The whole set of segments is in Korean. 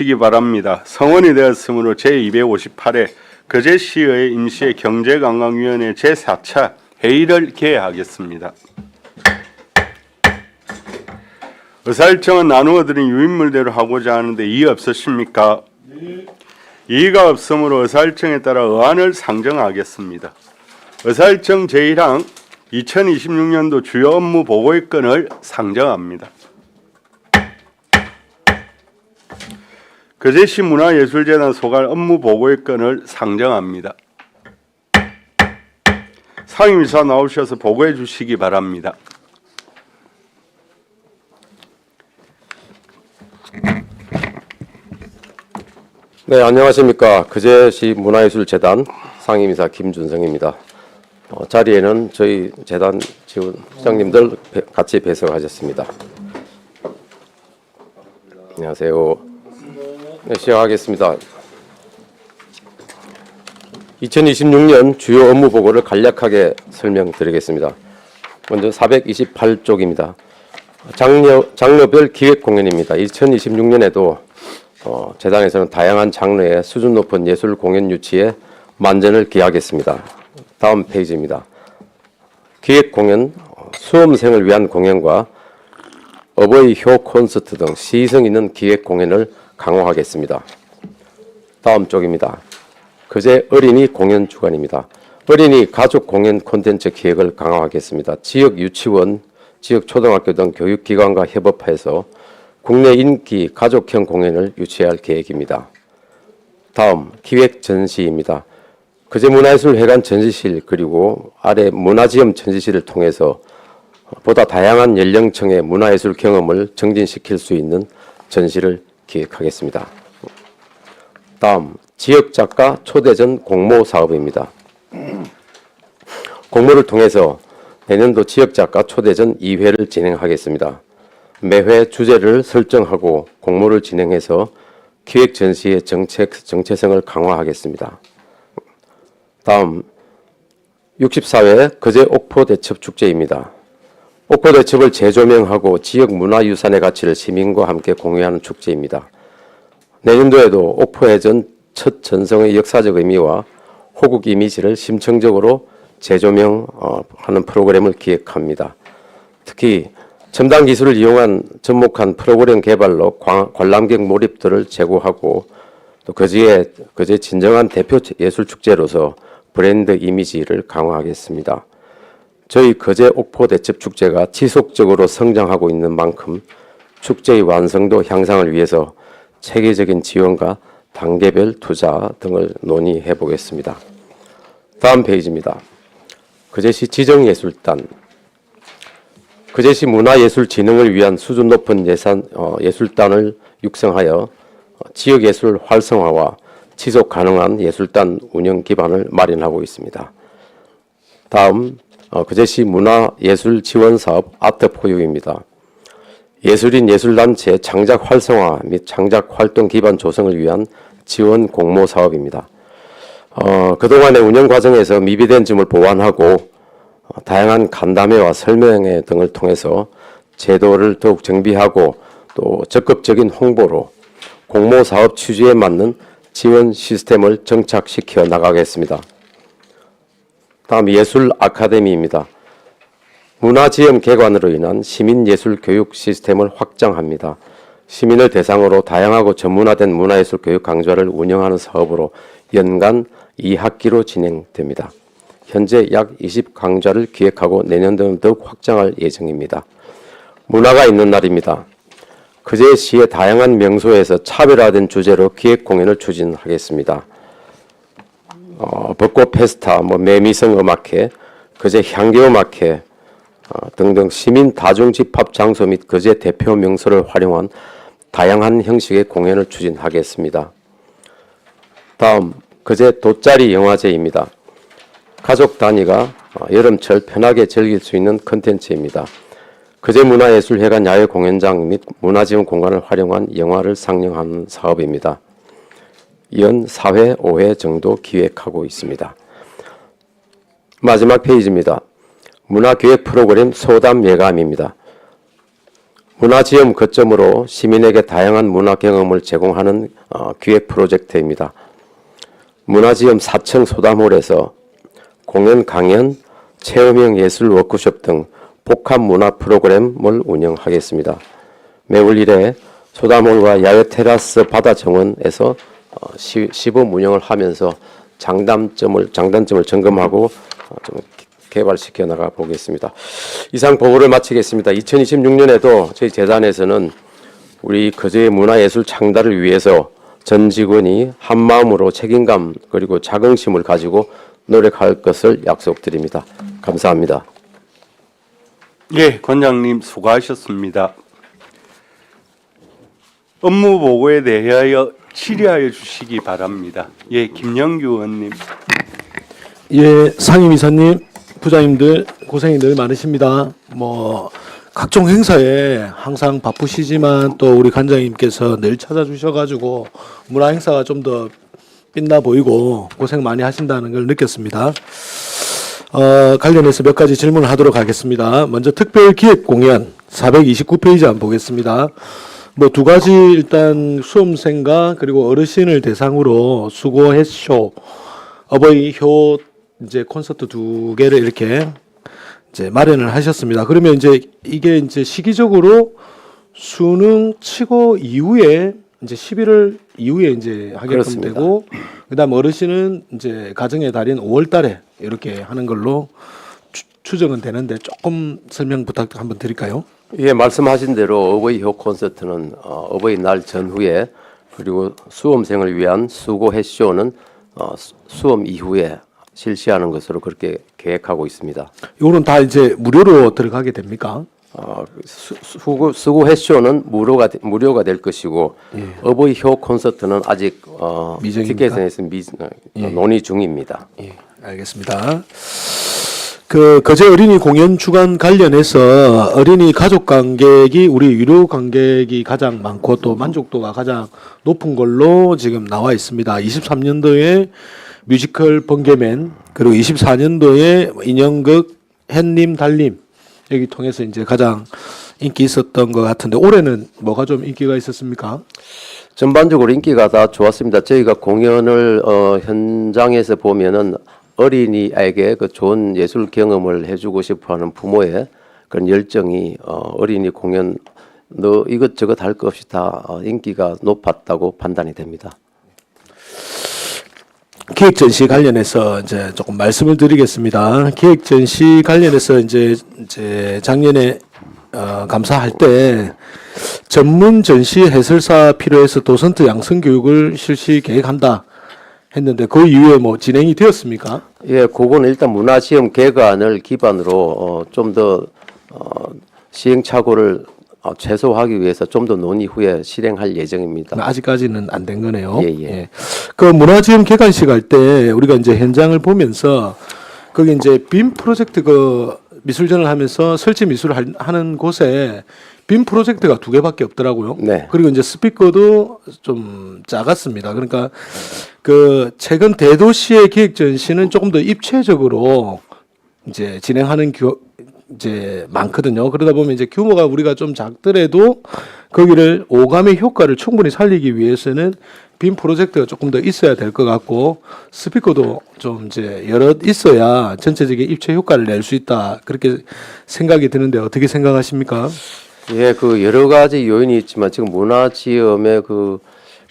시기 바랍니다. 성원이 되었으므로 제258회 거제시의 임시의 경제관광위원회 제4차 회의를 개회하겠습니다. 의사일정은 나누어 드린 유인물대로 하고자 하는데 이의 없으십니까? 네. 이의가 없으므로 의사일정에 따라 의안을 상정하겠습니다. 의사일정 제1항 2026년도 주요 업무 보고의 건을 상정합니다. 거제시 문화예술재단 소관 업무 보고의 건을 상정합니다. 상임이사 나오셔서 보고해 주시기 바랍니다. 네, 안녕하십니까. 거제시 문화예술재단 상임이사 김준성입니다. 자리에는 저희 재단 지원장님들 같이 배석하셨습니다. 안녕하세요. 네, 시작하겠습니다. 2026년 주요 업무 보고를 간략하게 설명드리겠습니다. 먼저 428쪽입니다. 장르별 기획 공연입니다. 2026년에도 재단에서는 다양한 장르의 수준 높은 예술 공연 유치에 만전을 기하겠습니다. 다음 페이지입니다. 기획 공연, 수험생을 위한 공연과 어버이 효 콘서트 등 시의성 있는 기획 공연을 강화하겠습니다. 다음 쪽입니다. 거제 어린이 공연 주간입니다. 어린이 가족 공연 콘텐츠 기획을 강화하겠습니다. 지역 유치원, 지역 초등학교 등 교육기관과 협업해서 국내 인기 가족형 공연을 유치할 계획입니다. 다음 기획 전시입니다. 거제문화예술회관 전시실 그리고 아래 문화지역 전시실을 통해서 보다 다양한 연령층의 문화예술 경험을 정진시킬 수 있는 전시를 기획하겠습니다. 다음 지역작가 초대전 공모 사업입니다. 공모를 통해서 내년도 지역작가 초대전 2회를 진행하겠습니다. 매회 주제를 설정하고 공모를 진행해서 기획 전시의 정체성을 강화하겠습니다. 다음 64회 거제 옥포대첩축제입니다. 옥포대첩을 재조명하고 지역 문화유산의 가치를 시민과 함께 공유하는 축제입니다. 내년도에도 옥포해전 첫 전성의 역사적 의미와 호국 이미지를 심층적으로 재조명하는 프로그램을 기획합니다. 특히 첨단 기술을 이용한 접목한 프로그램 개발로 관람객 몰입도를 제고하고 또 거제 진정한 대표 예술축제로서 브랜드 이미지를 강화하겠습니다. 저희 거제 옥포 대첩 축제가 지속적으로 성장하고 있는 만큼 축제의 완성도 향상을 위해서 체계적인 지원과 단계별 투자 등을 논의해 보겠습니다. 다음 페이지입니다. 거제시 지정예술단, 거제시 문화예술진흥을 위한 수준 높은 예술단을 육성하여 지역예술 활성화와 지속 가능한 예술단 운영 기반을 마련하고 있습니다. 다음 거제시 문화예술지원사업 아트포유입니다. 예술인 예술단체 창작 활성화 및 창작 활동 기반 조성을 위한 지원 공모 사업입니다. 그동안의 운영 과정에서 미비된 점을 보완하고 다양한 간담회와 설명회 등을 통해서 제도를 더욱 정비하고 또 적극적인 홍보로 공모 사업 취지에 맞는 지원 시스템을 정착시켜 나가겠습니다. 다음 예술 아카데미입니다. 문화지역 개관으로 인한 시민예술 교육 시스템을 확장합니다. 시민을 대상으로 다양하고 전문화된 문화예술 교육 강좌를 운영하는 사업으로 연간 2학기로 진행됩니다. 현재 약 20강좌를 기획하고 내년도는 더욱 확장할 예정입니다. 문화가 있는 날입니다. 거제시의 다양한 명소에서 차별화된 주제로 기획 공연을 추진하겠습니다. 벚꽃 페스타, 매미성 음악회, 거제 향기음악회 등등 시민 다중 집합 장소 및 거제 대표 명소를 활용한 다양한 형식의 공연을 추진하겠습니다. 다음 거제 돗자리 영화제입니다. 가족 단위가 여름철 편하게 즐길 수 있는 컨텐츠입니다. 거제문화예술회관 야외 공연장 및 문화지원 공간을 활용한 영화를 상영하는 사업입니다. 연 4회, 5회 정도 기획하고 있습니다. 마지막 페이지입니다. 문화기획 프로그램 소담 예감입니다. 문화지음 거점으로 시민에게 다양한 문화 경험을 제공하는 기획 프로젝트입니다. 문화지음 4층 소담홀에서 공연, 강연, 체험형 예술 워크숍 등 복합 문화 프로그램을 운영하겠습니다. 매월 1회 소담홀과 야외 테라스 바다 정원에서 시범 운영을 하면서 장단점을 점검하고 좀 개발시켜 나가 보겠습니다. 이상 보고를 마치겠습니다. 2026년에도 저희 재단에서는 우리 거제의 문화예술 창달을 위해서 전 직원이 한마음으로 책임감 그리고 자긍심을 가지고 노력할 것을 약속드립니다. 감사합니다. 예, 관장님 수고하셨습니다. 업무 보고에 대하여 질의하여 주시기 바랍니다. 예, 김영규 의원님. 예, 상임이사님, 부장님들 고생이 늘 많으십니다. 각종 행사에 항상 바쁘시지만 또 우리 관장님께서 늘 찾아주셔가지고 문화 행사가 좀 더 빛나 보이고 고생 많이 하신다는 걸 느꼈습니다. 관련해서 몇 가지 질문을 하도록 하겠습니다. 먼저 특별기획 공연 429페이지 한번 보겠습니다. 두 가지 일단 수험생과 그리고 어르신을 대상으로 수고했쇼 어버이 효 이제 콘서트 2개를 이렇게 이제 마련을 하셨습니다. 그러면 이제 이게 이제 시기적으로 수능 치고 이후에 이제 11월 이후에 이제 하게끔 그렇습니다. 되고 그다음 어르신은 이제 가정의 달인 5월달에 이렇게 하는 걸로 추정은 되는데 조금 설명 부탁 한번 드릴까요? 예, 말씀하신 대로 어버이 효 콘서트는 어버이날 전후에 그리고 수험생을 위한 수고해쇼는 수험 이후에 실시하는 것으로 그렇게 계획하고 있습니다. 이거는 다 이제 무료로 들어가게 됩니까? 수고해쇼는 무료가 될 것이고 어버이 효 콘서트는 아직 미정입니까? 티켓에서 논의 중입니다. 예, 알겠습니다. 그 거제 어린이 공연 주간 관련해서 어린이 가족 관객이 우리 유료 관객이 가장 많고 또 만족도가 가장 높은 걸로 지금 나와 있습니다. 23년도에 뮤지컬 번개맨 그리고 24년도에 인형극 햇님 달님 여기 통해서 이제 가장 인기 있었던 것 같은데 올해는 뭐가 좀 인기가 있었습니까? 전반적으로 인기가 다 좋았습니다. 저희가 공연을 현장에서 보면은 어린이에게 그 좋은 예술 경험을 해주고 싶어하는 부모의 그런 열정이 어린이 공연 이것저것 할 것 없이 다 인기가 높았다고 판단이 됩니다. 기획 전시 관련해서 이제 조금 말씀을 드리겠습니다. 기획 전시 관련해서 이제 작년에 감사할 때 전문 전시 해설사 필요해서 도슨트 양성 교육을 실시 계획한다 했는데 그 이후에 진행이 되었습니까? 예, 그거는 일단 문화시험 개관을 기반으로 좀 더 시행착오를 최소화하기 위해서 좀 더 논의 후에 실행할 예정입니다. 아직까지는 안 된 거네요. 예. 그 문화지원 개관식 할 때 우리가 이제 현장을 보면서 거기 이제 빔 프로젝트 그 미술전을 하면서 설치 미술을 하는 곳에 빔 프로젝트가 2개밖에 없더라고요. 네. 그리고 이제 스피커도 좀 작았습니다. 그러니까 그 최근 대도시의 기획 전시는 조금 더 입체적으로 이제 진행하는 이제 많거든요. 그러다 보면 이제 규모가 우리가 좀 작더라도 거기를 오감의 효과를 충분히 살리기 위해서는 빔 프로젝트가 조금 더 있어야 될 것 같고 스피커도 좀 이제 여러 있어야 전체적인 입체 효과를 낼 수 있다. 그렇게 생각이 드는데 어떻게 생각하십니까? 예, 그 여러 가지 요인이 있지만 지금 문화지음의 그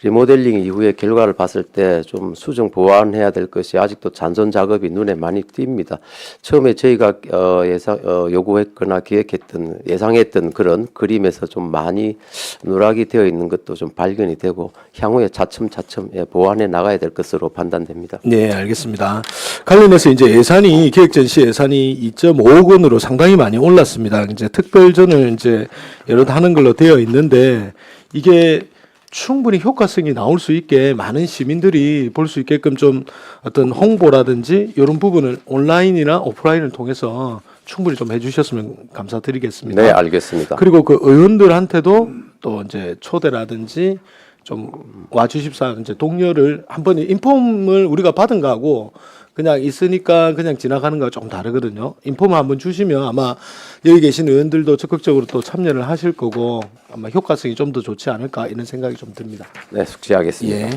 리모델링 이후의 결과를 봤을 때 좀 수정 보완해야 될 것이 아직도 잔존 작업이 눈에 많이 띕니다. 처음에 저희가 요구했거나 기획했던 예상했던 그런 그림에서 좀 많이 누락이 되어 있는 것도 좀 발견이 되고 향후에 차츰차츰 보완해 나가야 될 것으로 판단됩니다. 네, 알겠습니다. 관련해서 이제 예산이 기획 전시 예산이 2.5억 원으로 상당히 많이 올랐습니다. 이제 특별전을 이제 여러 하는 걸로 되어 있는데 이게 충분히 효과성이 나올 수 있게 많은 시민들이 볼 수 있게끔 좀 어떤 홍보라든지 이런 부분을 온라인이나 오프라인을 통해서 충분히 좀 해주셨으면 감사드리겠습니다. 네, 알겠습니다. 그리고 그 의원들한테도 또 이제 초대라든지 좀 와주십사 이제 동료를 한 번에 인폼을 우리가 받은 거하고 그냥 있으니까 그냥 지나가는 거가 조금 다르거든요. 인포만 한번 주시면 아마 여기 계신 의원들도 적극적으로 또 참여를 하실 거고 아마 효과성이 좀 더 좋지 않을까 이런 생각이 좀 듭니다. 네, 숙지하겠습니다. 예.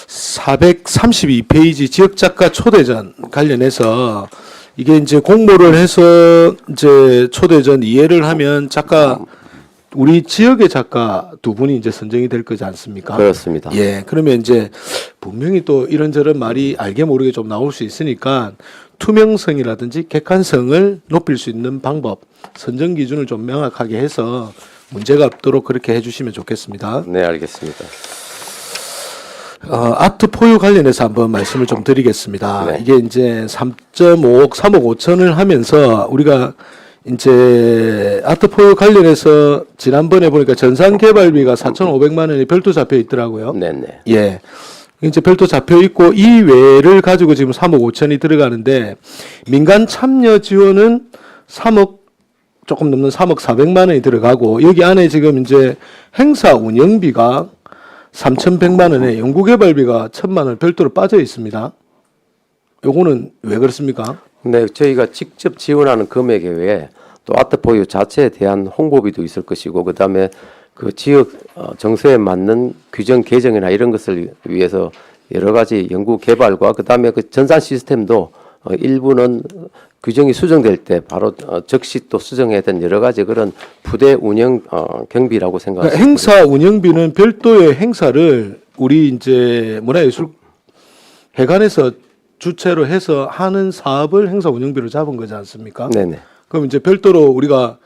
432페이지 지역작가 초대전 관련해서 이게 이제 공모를 해서 이제 초대전 이해를 하면 작가 우리 지역의 작가 두 분이 이제 선정이 될 거지 않습니까? 그렇습니다. 예. 그러면 이제 분명히 또 이런저런 말이 알게 모르게 좀 나올 수 있으니까 투명성이라든지 객관성을 높일 수 있는 방법, 선정 기준을 좀 명확하게 해서 문제가 없도록 그렇게 해주시면 좋겠습니다. 네, 알겠습니다. 아트 포유 관련해서 한번 말씀을 좀 드리겠습니다. 네. 이게 이제 3.5억, 3억 5천을 하면서 우리가 이제 아트 포유 관련해서 지난번에 보니까 전산 개발비가 4,500만 원이 별도 잡혀 있더라고요. 네네. 예. 이제 별도 잡혀 있고 이 외를 가지고 지금 3억 5천이 들어가는데 민간 참여 지원은 3억 조금 넘는 3억 400만 원이 들어가고 여기 안에 지금 이제 행사 운영비가 3,100만 원에 연구개발비가 1,000만 원 별도로 빠져 있습니다. 요거는 왜 그렇습니까? 네, 저희가 직접 지원하는 금액에 외에 또 아트포유 자체에 대한 홍보비도 있을 것이고 그다음에 그 지역 정서에 맞는 규정 개정이나 이런 것을 위해서 여러 가지 연구 개발과 그다음에 그 전산 시스템도 일부는 규정이 수정될 때 바로 즉시 또 수정해야 되는 여러 가지 그런 부대 운영 경비라고 생각합니다. 행사 운영비는 별도의 행사를 우리 이제 문화예술회관에서 주체로 해서 하는 사업을 행사 운영비로 잡은 거지 않습니까? 네네. 그럼 이제 별도로 우리가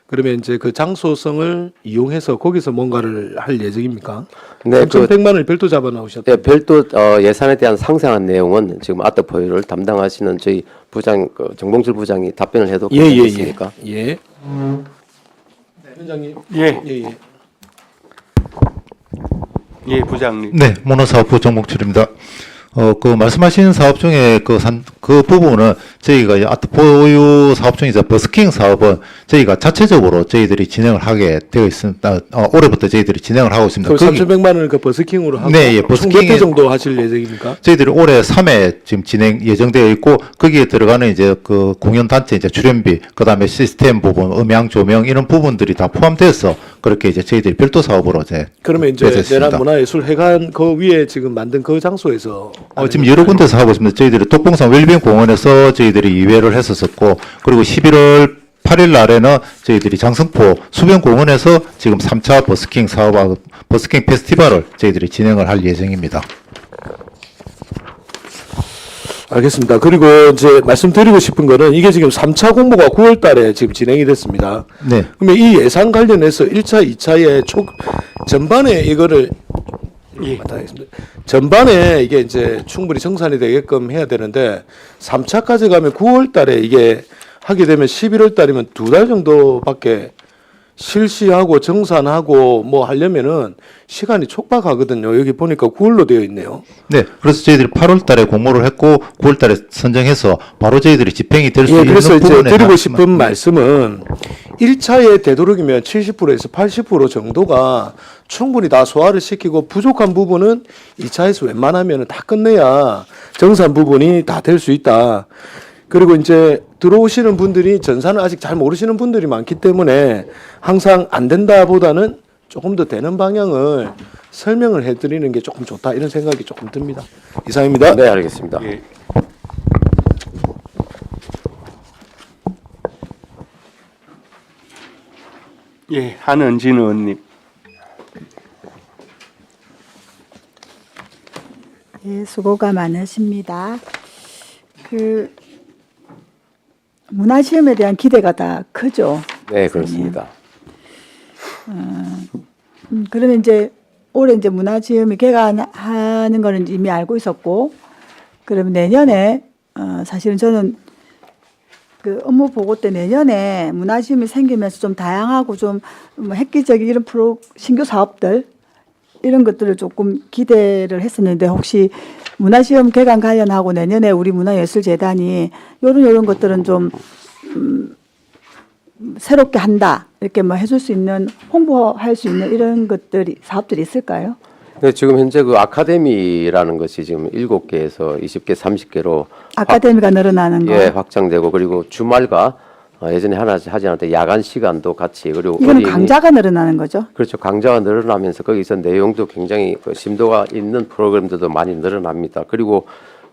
그러면 이제 그 장소성을 이용해서 거기서 뭔가를 할 예정입니까? 네, 3,100만 원을 별도 잡아 나오셨다. 네, 별도 예산에 대한 상세한 내용은 지금 아트포유를 담당하시는 저희 부장 정봉철 부장이 답변을 해도 괜찮겠습니까? 예. 위원장님. 예. 예. 예, 부장님. 네, 문화사업부 정봉철입니다. 그 말씀하신 사업 중에 그 부분은 저희가 이제 아트포유 사업 중에서 버스킹 사업은 저희가 자체적으로 저희들이 진행을 하게 되어 있습니다. 올해부터 저희들이 진행을 하고 있습니다. 그 3,100만 원을 그 버스킹으로 하고 네, 예, 총 몇 회 정도 하실 예정입니까? 저희들이 올해 3회 지금 진행 예정되어 있고 거기에 들어가는 이제 그 공연 단체 이제 출연비, 그다음에 시스템 부분, 음향 조명 이런 부분들이 다 포함돼서 그렇게 이제 저희들이 별도 사업으로 이제 그러면 이제 내줬습니다. 내란 문화예술회관 그 위에 지금 만든 그 장소에서 지금 여러 군데서 하고 있습니다. 저희들이 독봉산 웰빙 공원에서 저희들이 2회를 했었었고, 그리고 11월 8일 날에는 저희들이 장성포 수변공원에서 지금 3차 버스킹 사업하고 버스킹 페스티벌을 저희들이 진행을 할 예정입니다. 알겠습니다. 그리고 이제 말씀드리고 싶은 거는 이게 지금 3차 공모가 9월 달에 지금 진행이 됐습니다. 네. 그러면 이 예산 관련해서 1차, 2차에 전반에 이거를 맞다겠습니다. 전반에 이게 이제 충분히 정산이 되게끔 해야 되는데 3차까지 가면 9월 달에 이게 하게 되면 11월 달이면 2달 정도밖에 실시하고 정산하고 뭐 하려면은 시간이 촉박하거든요. 여기 보니까 9월로 되어 있네요. 네. 그래서 저희들이 8월 달에 공모를 했고 9월 달에 선정해서 바로 저희들이 집행이 될 수 예, 있는 그래서 이제 부분에 드리고 싶은 말씀은 1차에 되도록이면 70%에서 80% 정도가 충분히 다 소화를 시키고 부족한 부분은 2차에서 웬만하면 다 끝내야 정산 부분이 다 될 수 있다. 그리고 이제 들어오시는 분들이 전산을 아직 잘 모르시는 분들이 많기 때문에 항상 안 된다 보다는 조금 더 되는 방향을 설명을 해드리는 게 조금 좋다 이런 생각이 조금 듭니다. 이상입니다. 네, 알겠습니다. 예. 예, 한은진 의원님. 네, 수고가 많으십니다. 그 문화시험에 대한 기대가 다 크죠. 네, 그렇습니다. 그러면 이제 올해 이제 문화시험이 개관하는 거는 이미 알고 있었고, 그러면 내년에 사실은 저는 그 업무 보고 때 내년에 문화시험이 생기면서 좀 다양하고 좀 획기적인 이런 신규 사업들 이런 것들을 조금 기대를 했었는데 혹시 문화시험 개관 관련하고 내년에 우리 문화예술재단이 이런 것들은 좀 새롭게 한다 이렇게 뭐 해줄 수 있는 홍보할 수 있는 이런 것들이 사업들이 있을까요? 네, 지금 현재 그 아카데미라는 것이 지금 7개에서 20개, 30개로 아카데미가 늘어나는 거. 예, 확장되고 그리고 주말과 예전에 하나 하지 않았던 야간 시간도 같이 그리고 이거는 어린이- 강좌가 늘어나는 거죠. 그렇죠. 강좌가 늘어나면서 거기서 내용도 굉장히 그 심도가 있는 프로그램들도 많이 늘어납니다. 그리고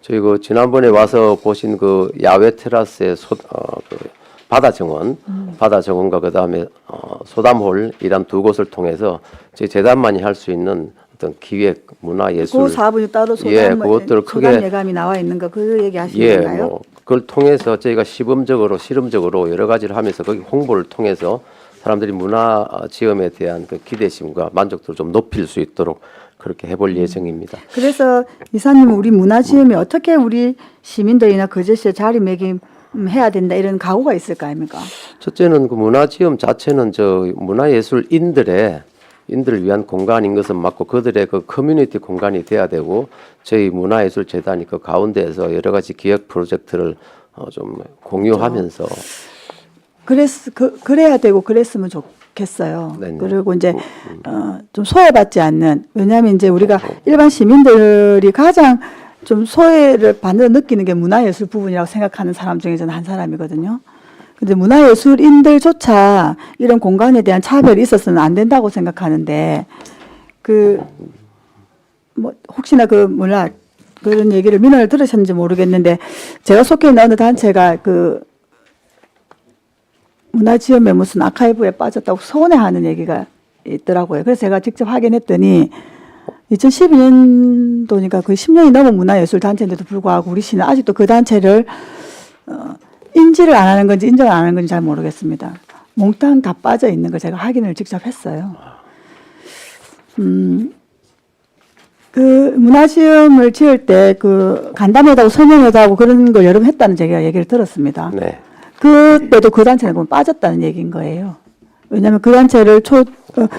저희 그 지난번에 와서 보신 그 야외 테라스의 그 바다 정원, 바다 정원과 그 다음에 소담홀 이런 두 곳을 통해서 저희 재단만이 할 수 있는 어떤 기획, 문화, 예술, 그 4분이 따로 소담, 예, 그것들을 소담 크게 예감이 나와 있는 거 그 얘기 하시는 예, 건가요? 뭐 그걸 통해서 저희가 시범적으로 실험적으로 여러 가지를 하면서 거기 홍보를 통해서 사람들이 문화 지음에 대한 그 기대심과 만족도를 좀 높일 수 있도록 그렇게 해볼 예정입니다. 그래서 이사님은 우리 문화지음이 어떻게 우리 시민들이나 거제시에 자리매김해야 된다 이런 각오가 있을 거 아닙니까? 첫째는 그 문화지음 자체는 저 문화예술인들을 위한 공간인 것은 맞고 그들의 그 커뮤니티 공간이 돼야 되고 저희 문화예술재단이 그 가운데에서 여러 가지 기획 프로젝트를 좀 공유하면서 그래야 되고 그랬으면 좋겠어요. 네네. 그리고 이제 좀 소외받지 않는, 왜냐하면 이제 우리가 일반 시민들이 가장 좀 소외를 받는 느끼는 게 문화예술 부분이라고 생각하는 사람 중에 저는 한 사람이거든요. 근데 문화예술인들조차 이런 공간에 대한 차별이 있어서는 안 된다고 생각하는데 뭐 혹시나 그런 얘기를 민원을 들으셨는지 모르겠는데 제가 속해 있는 어느 단체가 문화지음에 무슨 아카이브에 빠졌다고 서운해하는 얘기가 있더라고요. 그래서 제가 직접 확인했더니 2012년도니까 거의 10년이 넘은 문화예술 단체인데도 불구하고 우리 시는 아직도 그 단체를 인지를 안 하는 건지 인정을 안 하는 건지 잘 모르겠습니다. 몽땅 다 빠져 있는 걸 제가 확인을 직접 했어요. 그 문화지음을 지을 때 간담회도 설명회도 하고 그런 걸 여러 번 했다는 제가 얘기를 들었습니다. 네. 그때도 그 단체는 그럼 빠졌다는 얘기인 거예요. 왜냐하면 그 단체를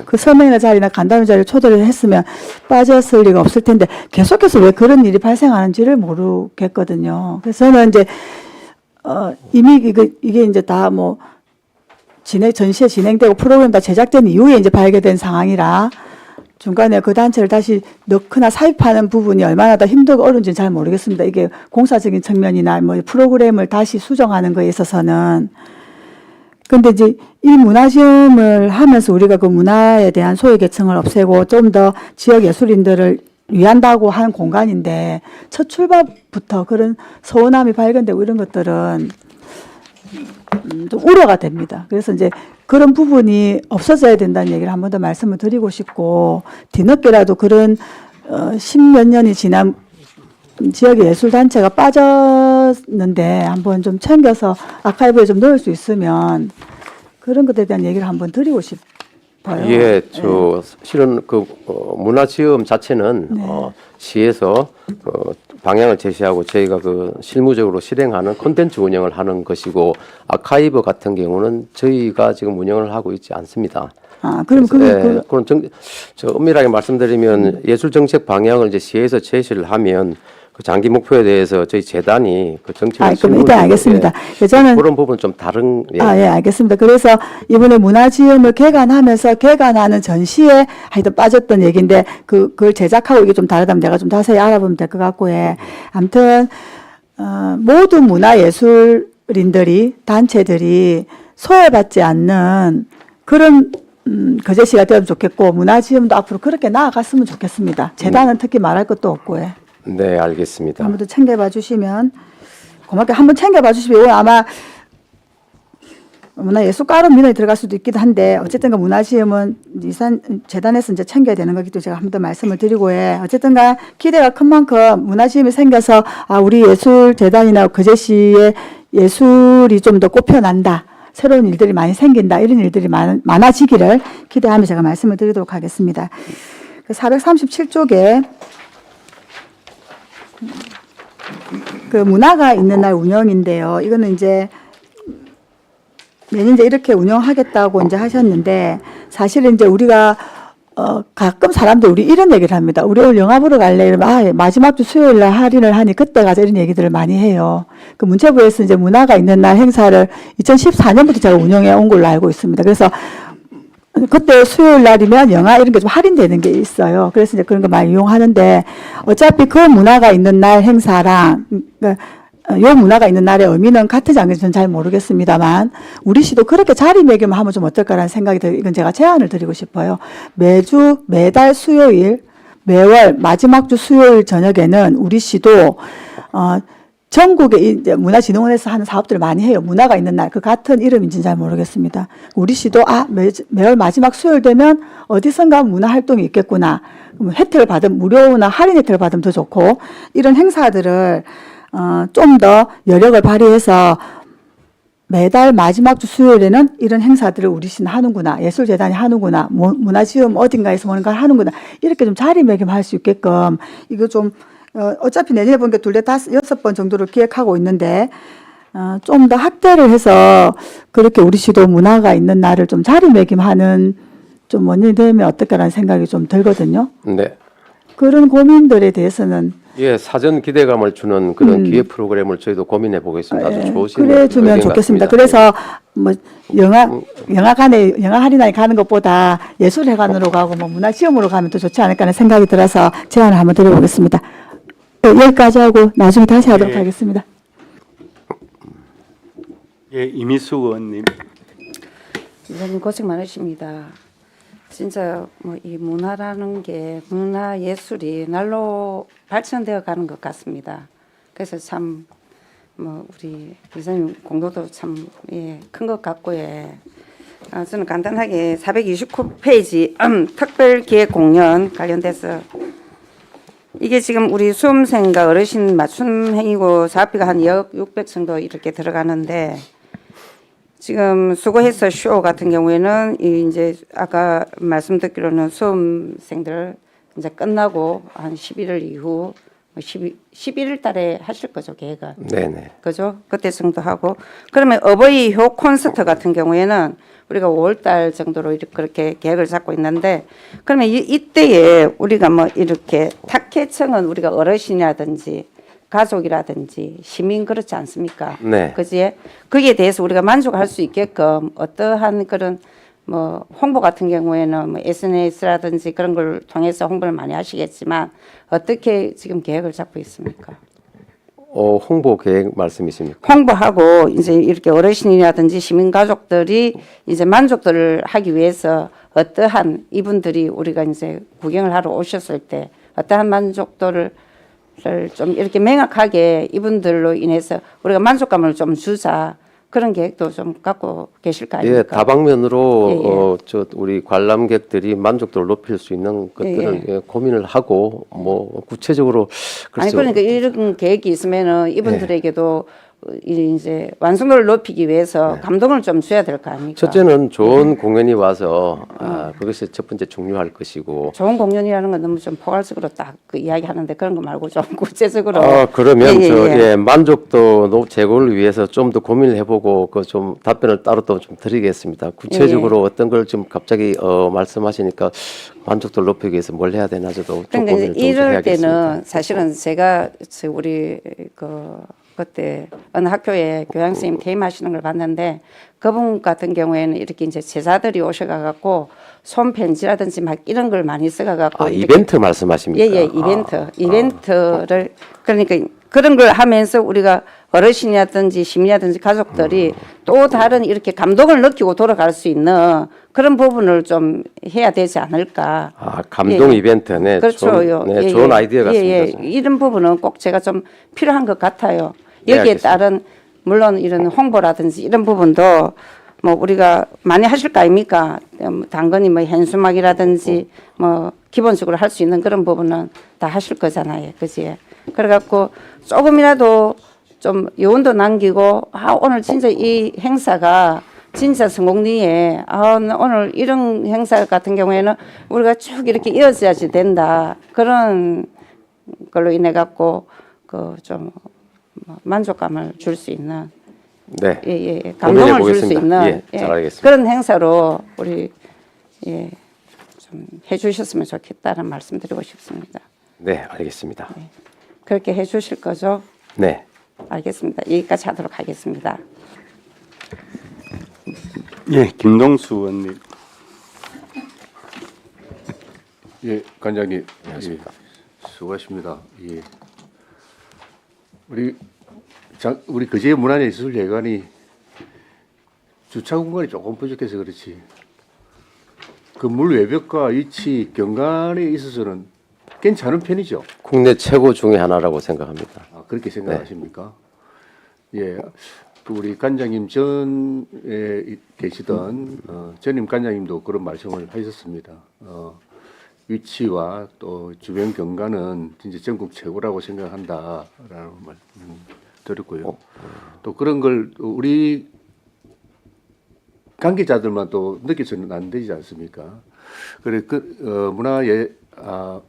그 설명회나 자리나 간담회 자리를 초대를 했으면 빠졌을 리가 없을 텐데 계속해서 왜 그런 일이 발생하는지를 모르겠거든요. 그래서 저는 이제 이미 이게 이제 다 뭐 전시회 진행되고 프로그램 다 제작된 이후에 이제 발견된 상황이라 중간에 그 단체를 다시 넣거나 삽입하는 부분이 얼마나 더 힘들고 어려운지는 잘 모르겠습니다. 이게 공사적인 측면이나 뭐 프로그램을 다시 수정하는 거에 있어서는. 근데 이제 이 문화지음을 하면서 우리가 그 문화에 대한 소외계층을 없애고 좀 더 지역 예술인들을 위한다고 하는 공간인데 첫 출발부터 그런 서운함이 발견되고 이런 것들은 좀 우려가 됩니다. 그래서 이제 그런 부분이 없어져야 된다는 얘기를 한 번 더 말씀을 드리고 싶고 뒤늦게라도 그런 10몇 년이 지난 지역의 예술단체가 빠졌는데 한번 좀 챙겨서 아카이브에 좀 넣을 수 있으면 그런 것에 대한 얘기를 한번 드리고 싶어요. 예, 실은 문화지음 자체는 시에서 방향을 제시하고 저희가 실무적으로 실행하는 콘텐츠 운영을 하는 것이고 아카이브 같은 경우는 저희가 지금 운영을 하고 있지 않습니다. 그럼 그런 엄밀하게 말씀드리면 예술 정책 방향을 이제 시에서 제시를 하면 그 장기 목표에 대해서 저희 재단이 그 정책을 그럼 일단 알겠습니다. 저는 그런 부분 좀 다른 예, 알겠습니다. 그래서 이번에 문화지음을 개관하면서 개관하는 전시에 하여튼 빠졌던 얘기인데 그걸 제작하고 이게 좀 다르다면 내가 좀 자세히 알아보면 될 것 같고 아무튼 모든 문화예술인들이 단체들이 소외받지 않는 그런 거제시가 되면 좋겠고 문화지음도 앞으로 그렇게 나아갔으면 좋겠습니다. 재단은 특히 말할 것도 없고 네, 알겠습니다. 한번 더 챙겨봐 주시면 고맙게 한번 챙겨봐 주시면 이건 아마 문화예술가로 민원이 들어갈 수도 있기도 한데 어쨌든가 문화지음은 재단에서 이제 챙겨야 되는 거기도 제가 한번 더 말씀을 드리고 어쨌든가 기대가 큰 만큼 문화지음이 생겨서 우리 예술재단이나 거제시의 예술이 좀 더 꼽혀난다. 새로운 일들이 많이 생긴다. 이런 일들이 많아지기를 기대하며 제가 말씀을 드리도록 하겠습니다. 437쪽에 그 문화가 있는 날 운영인데요. 이거는 이제 매년 이제 이렇게 운영하겠다고 이제 하셨는데 사실은 이제 우리가 가끔 사람들 우리 이런 얘기를 합니다. 우리 오늘 영화 보러 갈래? 이러면 마지막 주 수요일 날 할인을 하니 그때 가자 이런 얘기들을 많이 해요. 그 문체부에서 이제 문화가 있는 날 행사를 2014년부터 제가 운영해 온 걸로 알고 있습니다. 그래서 그때 수요일 날이면 영화 이런 게 좀 할인되는 게 있어요. 그래서 이제 그런 거 많이 이용하는데 어차피 그 문화가 있는 날 행사랑 그러니까 요 문화가 있는 날의 의미는 같은지 안 같은지 저는 잘 모르겠습니다만 우리 시도 그렇게 자리매김을 하면 좀 어떨까라는 생각이 들어요. 이건 제가 제안을 드리고 싶어요. 매달 수요일, 매월 마지막 주 수요일 저녁에는 우리 시도 전국에 이제 문화진흥원에서 하는 사업들을 많이 해요. 문화가 있는 날. 그 같은 이름인지는 잘 모르겠습니다. 우리 시도 매월 마지막 수요일 되면 어디선가 문화 활동이 있겠구나. 그럼 혜택을 무료나 할인 혜택을 받으면 더 좋고 이런 행사들을 좀 더 여력을 발휘해서 매달 마지막 주 수요일에는 이런 행사들을 우리 시는 하는구나. 예술재단이 하는구나. 문화지음 어딘가에서 뭔가 하는구나. 이렇게 좀 자리매김할 수 있게끔 이거 좀 어차피 내년에 보니까 2, 4, 6번 정도를 기획하고 있는데 좀 더 확대를 해서 그렇게 우리 시도 문화가 있는 날을 좀 자리매김하는 좀 원인이 되면 어떨까라는 생각이 좀 들거든요. 네. 그런 고민들에 대해서는 예, 사전 기대감을 주는 그런 기획 프로그램을 저희도 고민해 보겠습니다. 아주 좋으신 그래 주면 의견 좋겠습니다. 같습니다. 그래서 뭐 영화관에 영화할인하게 가는 것보다 예술회관으로 가고 뭐 문화시험으로 가면 더 좋지 않을까 하는 생각이 들어서 제안을 한번 드려보겠습니다. 여기까지 하고 나중에 다시 하도록 네. 하겠습니다. 예, 이미수 의원님. 이사님 고생 많으십니다. 진짜 뭐 이 문화라는 게 문화 예술이 날로 발전되어 가는 것 같습니다. 그래서 참 뭐 우리 이사님 공로도 참 큰 것 같고 저는 간단하게 429페이지 특별기획공연 관련돼서 이게 지금 우리 수험생과 어르신 맞춤 행위고 사업비가 한 2억 6백 정도 이렇게 들어가는데 지금 수고해서 쇼 같은 경우에는 이제 아까 말씀드리기로는 수험생들 이제 끝나고 한 11월 이후 11월 달에 하실 거죠, 계획은. 네네. 그죠? 그때 정도 하고 그러면 어버이 효 콘서트 같은 경우에는 우리가 5월 달 정도로 그렇게 계획을 잡고 있는데 그러면 이때에 우리가 뭐 이렇게 탁해청은 우리가 어르신이라든지 가족이라든지 시민 그렇지 않습니까? 네. 그지? 거기에 대해서 우리가 만족할 수 있게끔 어떠한 그런 뭐 홍보 같은 경우에는 뭐 SNS라든지 그런 걸 통해서 홍보를 많이 하시겠지만 어떻게 지금 계획을 잡고 있습니까? 홍보 계획 말씀이십니까? 홍보하고 이제 이렇게 어르신이라든지 시민 가족들이 이제 만족도를 하기 위해서 어떠한 이분들이 우리가 이제 구경을 하러 오셨을 때 어떠한 만족도를 좀 이렇게 명확하게 이분들로 인해서 우리가 만족감을 좀 주자 그런 계획도 좀 갖고 계실 거 아닙니까? 예, 다방면으로 예, 예. 우리 관람객들이 만족도를 높일 수 있는 것들을 예, 예. 고민을 하고 뭐 구체적으로 아니 글쎄요. 그러니까 이런 계획이 있으면은 이분들에게도 이제 완성도를 높이기 위해서 감동을 좀 줘야 될 거 아닙니까? 첫째는 좋은 공연이 와서 그것이 첫 번째 중요할 것이고. 좋은 공연이라는 건 너무 좀 포괄적으로 딱 그 이야기하는데 그런 거 말고 좀 구체적으로. 그러면 예. 만족도 제고를 위해서 좀 더 고민을 해보고 그 좀 답변을 따로 또 좀 드리겠습니다. 구체적으로 어떤 걸 좀 갑자기 말씀하시니까 만족도를 높이기 위해서 뭘 해야 되나 저도 좀 그러니까 고민을 좀 이럴 해야겠습니다. 때는 사실은 제가 우리 그때 어느 학교에 교양 선생님 퇴임하시는 걸 봤는데 그분 같은 경우에는 이렇게 이제 제자들이 오셔가지고 손편지라든지 막 이런 걸 많이 써가지고 이벤트 말씀하십니까? 예, 이벤트를 그러니까 그런 걸 하면서 우리가 어르신이라든지 시민이라든지 가족들이 또 다른 이렇게 감동을 느끼고 돌아갈 수 있는 그런 부분을 좀 해야 되지 않을까. 감동 예. 이벤트, 네, 그렇죠. 좋은 아이디어 같습니다. 이런 부분은 꼭 제가 좀 필요한 것 같아요. 네, 여기에 알겠습니다. 따른 물론 이런 홍보라든지 이런 부분도 뭐 우리가 많이 하실 거 아닙니까? 당연히 뭐 현수막이라든지 뭐 기본적으로 할 수 있는 그런 부분은 다 하실 거잖아요. 그지? 그래갖고 조금이라도 좀 여운도 남기고 오늘 진짜 이 행사가 진짜 성공리에 오늘 이런 행사 같은 경우에는 우리가 쭉 이렇게 이어져야지 된다. 그런 걸로 인해 갖고 그 좀 만족감을 줄 수 있는 네. 감동을 줄 수 보겠습니다. 있는 잘 알겠습니다. 그런 행사로 우리 좀 해주셨으면 좋겠다는 말씀드리고 싶습니다. 네, 알겠습니다. 그렇게 해주실 거죠? 네. 알겠습니다. 여기까지 하도록 하겠습니다. 예, 김동수 의원님. 예, 관장님. 예, 수고하십니다. 예. 우리 그제 문화예술회관이 주차 공간이 조금 부족해서 그렇지. 그 물 외벽과 위치, 경관에 있어서는 괜찮은 편이죠. 국내 최고 중에 하나라고 생각합니다. 아, 그렇게 생각하십니까? 예, 그 우리 관장님 전에 계시던 전임 관장님도 그런 말씀을 하셨습니다. 위치와 또 주변 경관은 진짜 전국 최고라고 생각한다라는 말 들었고요. 또 그런 걸 우리 관계자들만 또 느껴서는 안 되지 않습니까? 그래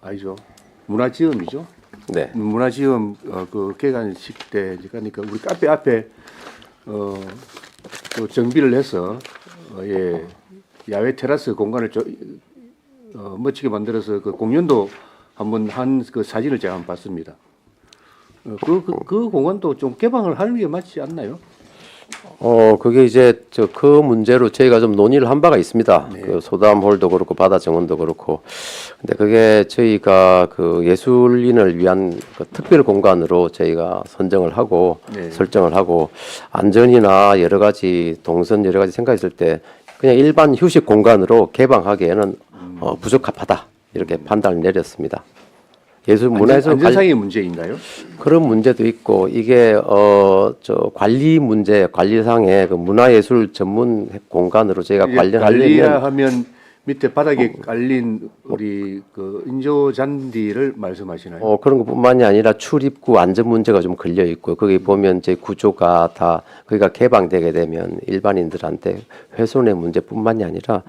아니죠. 문화지음이죠. 네. 문화지음 그 개관식 때 그러니까 우리 카페 앞에 또 정비를 해서 예, 야외 테라스 공간을 멋지게 만들어서 그 공연도 한번 한 그 사진을 제가 한번 봤습니다. 그 공간도 좀 개방을 하는 게 맞지 않나요? 그게 이제 그 문제로 저희가 좀 논의를 한 바가 있습니다. 네. 그 소담홀도 그렇고 바다 정원도 그렇고. 근데 그게 저희가 그 예술인을 위한 그 특별 공간으로 저희가 선정을 하고 네. 설정을 하고 안전이나 여러 가지 동선 여러 가지 생각했을 때 그냥 일반 휴식 공간으로 개방하기에는 부적합하다 이렇게 판단을 내렸습니다. 예술 문화에서 안전상의 문제인가요? 그런 문제도 있고 이게 저 관리 문제 관리상의 그 문화예술 전문 공간으로 저희가 관련하려면 관리하면 밑에 바닥에 깔린 우리 그 인조 잔디를 말씀하시나요? 그런 것뿐만이 아니라 출입구 안전 문제가 좀 걸려 있고 거기 보면 제 구조가 다 거기가 개방되게 되면 일반인들한테 훼손의 문제뿐만이 아니라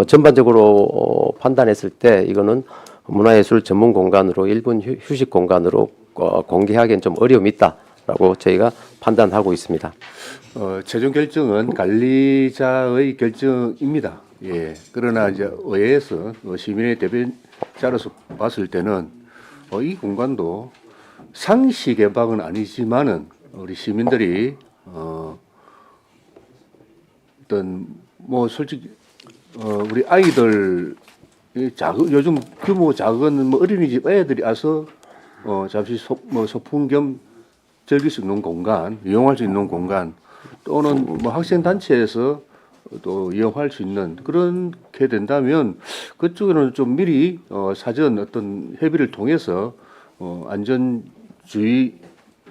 전반적으로 판단했을 때 이거는 문화예술 전문 공간으로 일본 휴식 공간으로 공개하기엔 좀 어려움이 있다라고 저희가 판단하고 있습니다. 최종 결정은 관리자의 결정입니다. 예. 그러나 이제 의회에서 시민의 대변자로서 봤을 때는 이 공간도 상시 개방은 아니지만은 우리 시민들이 어떤 뭐 솔직히 우리 아이들 요즘 규모 작은 뭐 어린이집 애들이 와서 잠시 소풍 겸 즐길 수 있는 공간, 이용할 수 있는 공간, 또는 뭐 학생 단체에서 또 이용할 수 있는 그렇게 된다면 그쪽에는 좀 미리 사전 어떤 협의를 통해서 안전주의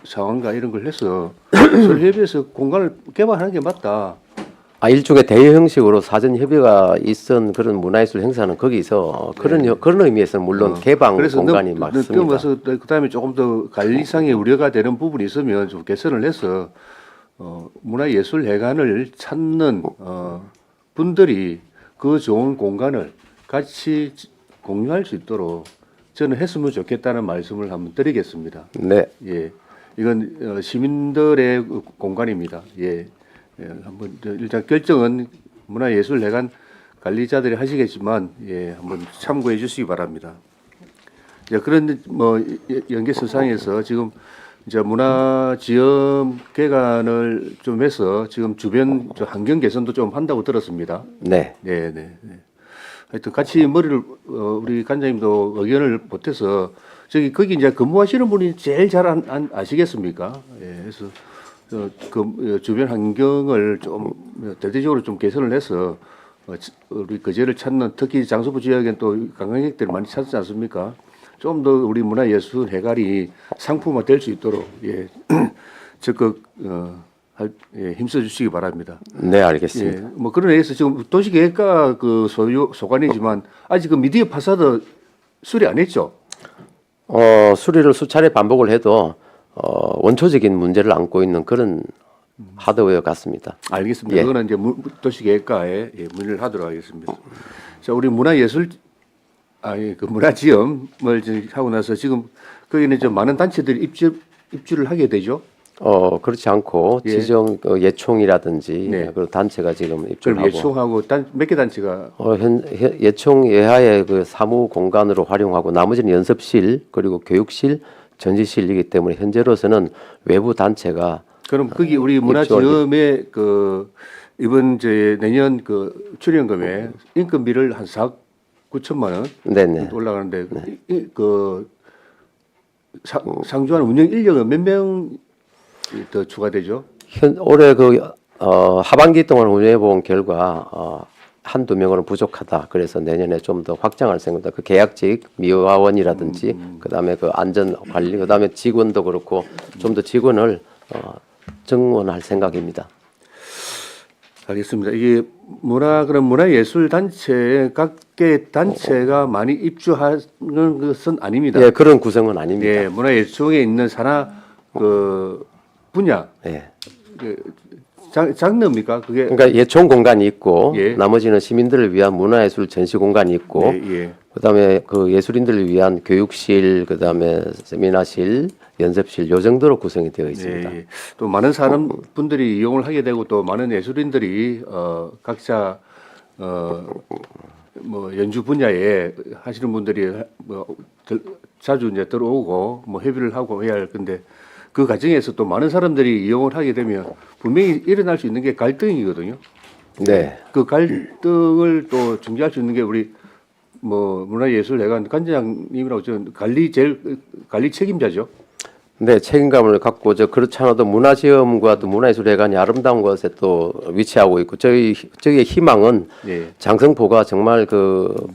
상황과 이런 걸 해서 서로 협의해서 공간을 개발하는 게 맞다. 일종의 대여 형식으로 사전 협의가 있은 그런 문화예술 행사는 거기서 그런 의미에서는 물론 개방 그래서 공간이 맞습니다. 넘어서 그다음에 조금 더 관리상의 우려가 되는 부분이 있으면 좀 개선을 해서 문화예술회관을 찾는 분들이 그 좋은 공간을 같이 공유할 수 있도록 저는 했으면 좋겠다는 말씀을 한번 드리겠습니다. 네. 예, 이건 시민들의 공간입니다. 예, 한번 일단 결정은 문화예술회관 관리자들이 하시겠지만 한번 참고해 주시기 바랍니다. 그런데 뭐 연계선상에서 지금 이제 문화지역 개관을 좀 해서 지금 주변 환경 개선도 좀 한다고 들었습니다. 네. 네. 하여튼 같이 머리를 우리 관장님도 의견을 보태서 거기 이제 근무하시는 분이 제일 잘 아시겠습니까? 예, 그래서 그 주변 환경을 좀 대대적으로 좀 개선을 해서 우리 거제를 찾는 특히 장소부 지역엔 또 관광객들이 많이 찾지 않습니까? 좀 더 우리 문화예술회관이 상품화 될 수 있도록 적극 힘써 주시기 바랍니다. 네, 알겠습니다. 뭐 그런 의해서 지금 도시계획과 그 소관이지만 아직 그 미디어 파사드 수리 안 했죠? 수리를 수차례 반복을 해도 원초적인 문제를 안고 있는 그런 하드웨어 같습니다. 알겠습니다. 예. 그거는 이제 도시계획과에 문의를 하도록 하겠습니다. 자, 우리 문화예술 그 문화지역을 하고 나서 지금 거기는 좀 많은 단체들이 입주를 하게 되죠. 그렇지 않고 지정 예총이라든지 네. 그런 단체가 지금 그럼 입주하고 예총하고 몇 개 단체가 예총 예하의 그 사무 공간으로 활용하고 나머지는 연습실 그리고 교육실 전시실이기 때문에 현재로서는 외부 단체가 그럼 거기 우리 문화지음의 그 이번 내년 그 출연금에 인건비를 한 4억 9천만 원 네네. 올라가는데 그 상주하는 운영 인력은 몇 명 더 추가되죠? 올해 하반기 동안 운영해 본 결과 한두 명으로는 부족하다. 그래서 내년에 좀 더 확장할 생각입니다. 그 계약직 미화원이라든지 그다음에 그 안전 관리 그다음에 직원도 그렇고 좀 더 직원을 증원할 생각입니다. 알겠습니다. 이게 그런 문화예술 단체 각계 단체가 많이 입주하는 것은 아닙니다. 예, 그런 구성은 아닙니다. 예, 문화예술에 있는 산하 그 분야 예. 장르입니까? 그게 그러니까 예총 공간이 있고 예. 나머지는 시민들을 위한 문화예술 전시 공간이 있고 예. 그다음에 그 예술인들을 위한 교육실 그다음에 세미나실 연습실 요 정도로 구성이 되어 있습니다. 예. 또 많은 사람 분들이 이용을 하게 되고 또 많은 예술인들이 각자 뭐 연주 분야에 하시는 분들이 자주 이제 들어오고 뭐 협의를 하고 해야 할 건데 그 과정에서 또 많은 사람들이 이용을 하게 되면 분명히 일어날 수 있는 게 갈등이거든요. 네. 그 갈등을 또 중재할 수 있는 게 우리 뭐 문화예술회관 관장님이라고 관리 책임자죠. 네, 책임감을 갖고 그렇지 않아도 문화체험과 또 문화예술회관이 아름다운 곳에 또 위치하고 있고 저희의 희망은 예. 장성포가 정말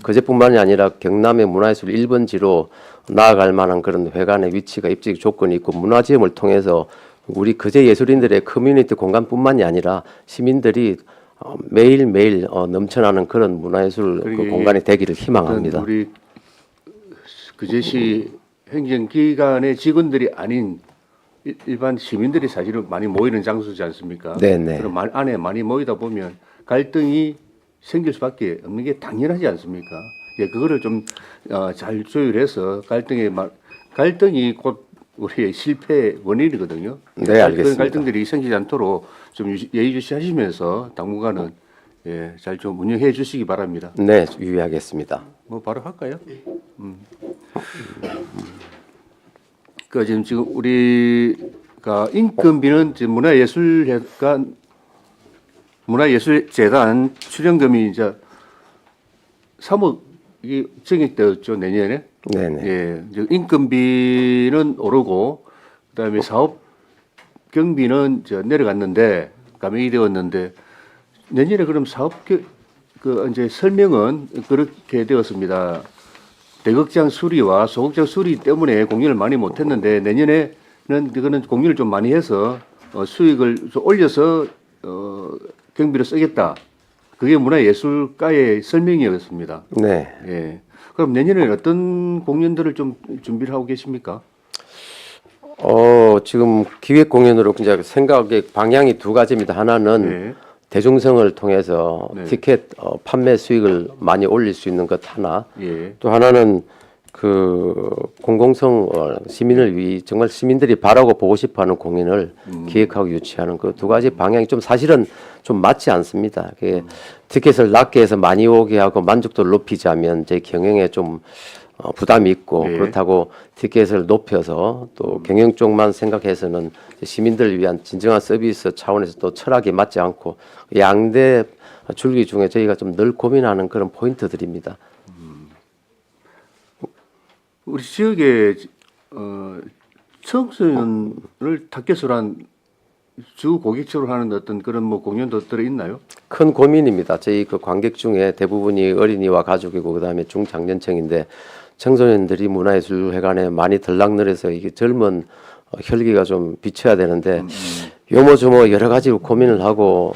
그제뿐만이 아니라 경남의 문화예술 1번지로 나아갈 만한 그런 회관의 위치가 입지 조건이 있고 문화체험을 통해서 우리 그제 예술인들의 커뮤니티 공간뿐만이 아니라 시민들이 매일매일 넘쳐나는 그런 문화예술 그 공간이 되기를 희망합니다. 우리 그제시 행정기관의 직원들이 아닌 일반 시민들이 사실은 많이 모이는 장소지 않습니까? 네네. 그럼 안에 많이 모이다 보면 갈등이 생길 수밖에 없는 게 당연하지 않습니까? 예, 그거를 좀 잘 조율해서 갈등이 곧 우리의 실패의 원인이거든요. 네, 알겠습니다. 그런 갈등들이 생기지 않도록 좀 예의주시하시면서 당분간은 예, 잘 좀 운영해 주시기 바랍니다. 네, 유의하겠습니다. 뭐 바로 할까요? 그 지금 우리가 인건비는 지금 문화예술재단 출연금이 이제 3억이 증액되었죠 내년에. 네네. 예, 이제 인건비는 오르고 그다음에 사업 경비는 이제 내려갔는데 감액이 되었는데 내년에 그럼 이제 설명은 그렇게 되었습니다. 대극장 수리와 소극장 수리 때문에 공연을 많이 못했는데 내년에는 그거는 공연을 좀 많이 해서 수익을 좀 올려서 경비를 쓰겠다. 그게 문화예술가의 설명이었습니다. 네. 예. 그럼 내년에 어떤 공연들을 좀 준비를 하고 계십니까? 지금 기획 공연으로 이제 생각의 방향이 두 가지입니다. 하나는 네. 대중성을 통해서 네. 티켓 판매 수익을 많이 올릴 수 있는 것 하나. 예. 또 하나는 공공성 시민을 정말 시민들이 바라고 보고 싶어하는 공연을 기획하고 유치하는 그 두 가지 방향이 좀 사실은 좀 맞지 않습니다. 티켓을 낮게 해서 많이 오게 하고 만족도를 높이자면 제 경영에 좀 부담이 있고 네. 그렇다고 티켓을 높여서 또 경영 쪽만 생각해서는 시민들을 위한 진정한 서비스 차원에서 또 철학이 맞지 않고 양대 줄기 중에 저희가 좀 늘 고민하는 그런 포인트들입니다. 우리 지역에 청소년을 타겟으로 한 주 고객층으로 하는 어떤 그런 뭐 공연들이 있나요? 큰 고민입니다. 저희 그 관객 중에 대부분이 어린이와 가족이고 그다음에 중장년층인데 청소년들이 문화예술회관에 많이 들락늘어서 이게 젊은 혈기가 좀 비쳐야 되는데 요모조모 여러 가지 고민을 하고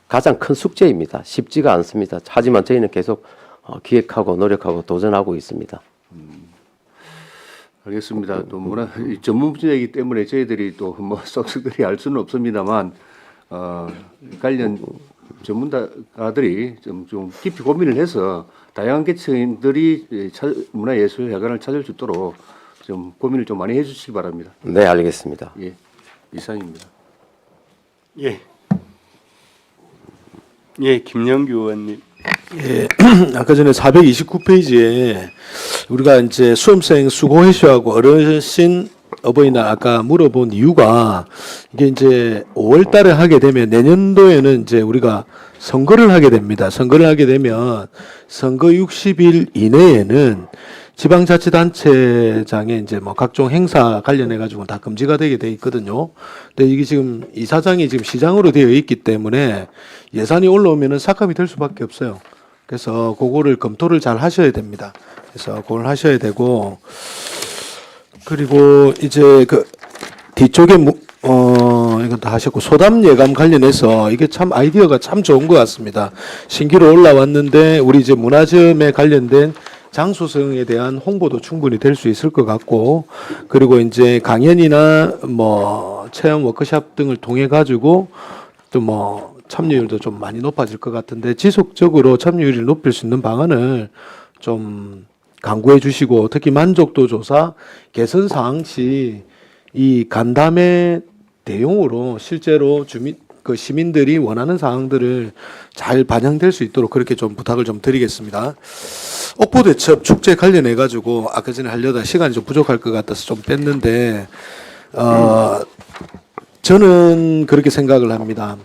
가장 큰 숙제입니다. 쉽지가 않습니다. 하지만 저희는 계속 기획하고 노력하고 도전하고 있습니다. 알겠습니다. 또 전문 분야이기 때문에 저희들이 또 뭐 쏙쏙들이 알 수는 없습니다만 관련 전문가들이 좀 깊이 고민을 해서 다양한 계층들이 문화예술회관을 찾을 수 있도록 좀 고민을 좀 많이 해주시기 바랍니다. 네, 알겠습니다. 예, 이상입니다. 예. 예, 김영규 의원님. 예, 아까 전에 429페이지에 우리가 이제 수험생 수고해쇼하고 어르신 어버이날 아까 물어본 이유가 이게 이제 5월 달에 하게 되면 내년도에는 이제 우리가 선거를 하게 됩니다. 선거를 하게 되면 선거 60일 이내에는 지방자치단체장의 이제 뭐 각종 행사 관련해 가지고 다 금지가 되게 돼 있거든요. 근데 이게 지금 이사장이 지금 시장으로 되어 있기 때문에 예산이 올라오면은 삭감이 될 수밖에 없어요. 그래서 그거를 검토를 잘 하셔야 됩니다. 그래서 그걸 하셔야 되고, 그리고 이제 그 뒤쪽에 이건 다 하셨고, 소담 예감 관련해서 이게 참 아이디어가 참 좋은 것 같습니다. 신규로 올라왔는데 우리 이제 문화점에 관련된 장소성에 대한 홍보도 충분히 될 수 있을 것 같고, 그리고 이제 강연이나 뭐 체험 워크샵 등을 통해 가지고 또 뭐 참여율도 좀 많이 높아질 것 같은데, 지속적으로 참여율을 높일 수 있는 방안을 좀 강구해 주시고, 특히 만족도 조사 개선 사항 시 이 간담회 대용으로 실제로 시민들이 원하는 사항들을 잘 반영될 수 있도록 그렇게 좀 부탁을 좀 드리겠습니다. 옥포대첩 축제 관련해 가지고 아까 전에 하려다 시간이 좀 부족할 것 같아서 좀 뺐는데, 저는 그렇게 생각을 합니다.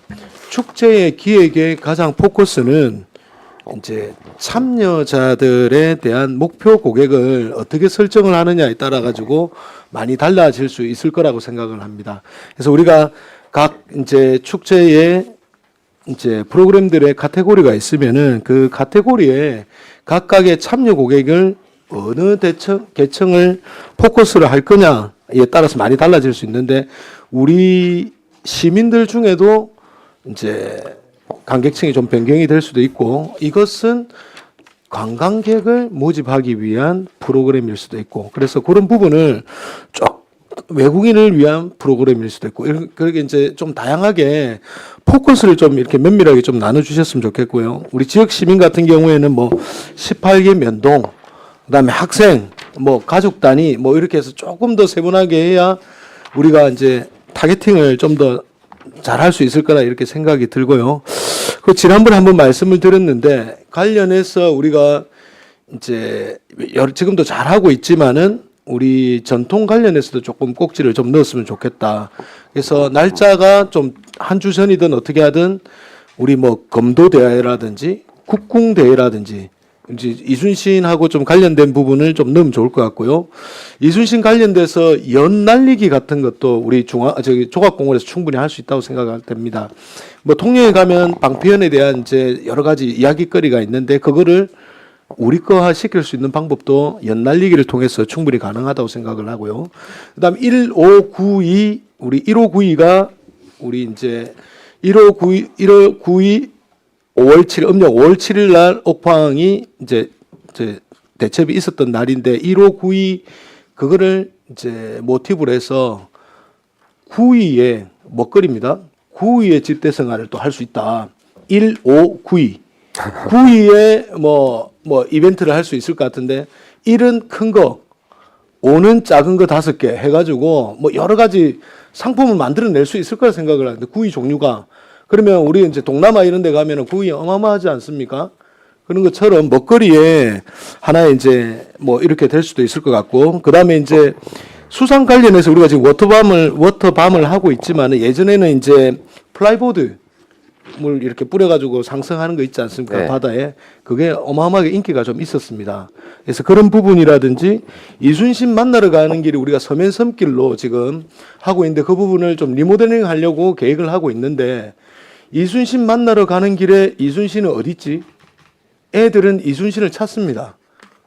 축제의 기획의 가장 포커스는 이제 참여자들에 대한 목표 고객을 어떻게 설정을 하느냐에 따라 가지고 많이 달라질 수 있을 거라고 생각을 합니다. 그래서 우리가 각 이제 축제에 이제 프로그램들의 카테고리가 있으면은 그 카테고리에 각각의 참여 고객을 어느 계층을 포커스를 할 거냐에 따라서 많이 달라질 수 있는데, 우리 시민들 중에도 이제 관객층이 좀 변경이 될 수도 있고, 이것은 관광객을 모집하기 위한 프로그램일 수도 있고, 그래서 그런 부분을 쭉 외국인을 위한 프로그램일 수도 있고, 그렇게 이제 좀 다양하게 포커스를 좀 이렇게 면밀하게 좀 나눠주셨으면 좋겠고요. 우리 지역 시민 같은 경우에는 뭐 18개 면동, 그다음에 학생, 뭐 가족 단위, 뭐 이렇게 해서 조금 더 세분하게 해야 우리가 이제 타겟팅을 좀 더 잘할 수 있을 거라 이렇게 생각이 들고요. 그 지난번에 한번 말씀을 드렸는데, 관련해서 우리가 이제 지금도 잘하고 있지만은 우리 전통 관련해서도 조금 꼭지를 좀 넣었으면 좋겠다. 그래서 날짜가 좀 한 주 전이든 어떻게 하든 우리 뭐 검도대회라든지 국궁대회라든지 이제 이순신하고 좀 관련된 부분을 좀 넣으면 좋을 것 같고요. 이순신 관련돼서 연 날리기 같은 것도 우리 조각공원에서 충분히 할 수 있다고 생각할 됩니다. 뭐 통영에 가면 방패연에 대한 이제 여러 가지 이야기거리가 있는데, 그거를 우리 거화 시킬 수 있는 방법도 연 날리기를 통해서 충분히 가능하다고 생각을 하고요. 그다음 1592 우리 1592가 우리 이제 1592 5월 7일 음력 5월 7일 날 옥황이 이제 대첩이 있었던 날인데, 1592 그거를 이제 모티브로 해서 9위의 먹거리입니다. 9위의 집대생활을 또 할 수 있다. 1592 9위에 뭐 이벤트를 할 수 있을 것 같은데, 1은 큰 거, 5는 작은 거 5개 해가지고 뭐 여러 가지 상품을 만들어낼 수 있을 거라 생각을 하는데, 9위 종류가. 그러면 우리 이제 동남아 이런 데 가면은 9위 어마어마하지 않습니까? 그런 것처럼 먹거리에 하나의 이제 뭐 이렇게 될 수도 있을 것 같고, 그 다음에 이제 수상 관련해서 우리가 지금 워터밤을 하고 있지만, 예전에는 이제 플라이보드 물 이렇게 뿌려가지고 상승하는 거 있지 않습니까? 네. 바다에. 그게 어마어마하게 인기가 좀 있었습니다. 그래서 그런 부분이라든지, 이순신 만나러 가는 길이 우리가 서면 섬길로 지금 하고 있는데, 그 부분을 좀 리모델링 하려고 계획을 하고 있는데, 이순신 만나러 가는 길에 이순신은 어디 있지? 애들은 이순신을 찾습니다.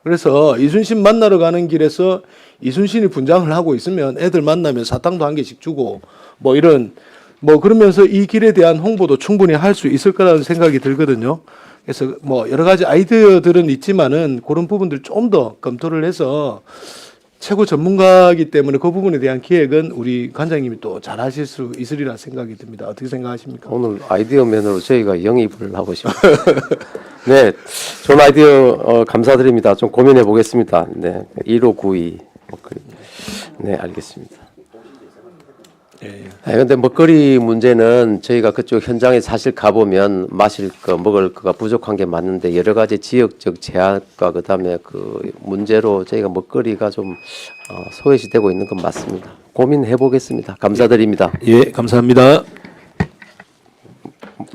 그래서 이순신 만나러 가는 길에서 이순신이 분장을 하고 있으면 애들 만나면 사탕도 한 개씩 주고 뭐 이런 뭐 그러면서 이 길에 대한 홍보도 충분히 할 수 있을 거라는 생각이 들거든요. 그래서 뭐 여러 가지 아이디어들은 있지만은 그런 부분들 좀 더 검토를 해서, 최고 전문가이기 때문에 그 부분에 대한 기획은 우리 관장님이 또 잘하실 수 있으리라 생각이 듭니다. 어떻게 생각하십니까? 오늘 아이디어맨으로 저희가 영입을 하고 싶습니다. 네, 좋은 아이디어 감사드립니다. 좀 고민해 보겠습니다. 네, 1592. 네, 알겠습니다. 근데 먹거리 문제는 저희가 그쪽 현장에 사실 가보면 마실 거, 먹을 거가 부족한 게 맞는데 여러 가지 지역적 제약과 그다음에 그 문제로 저희가 먹거리가 좀 소외시되고 있는 건 맞습니다. 고민해 보겠습니다. 감사드립니다. 예, 감사합니다.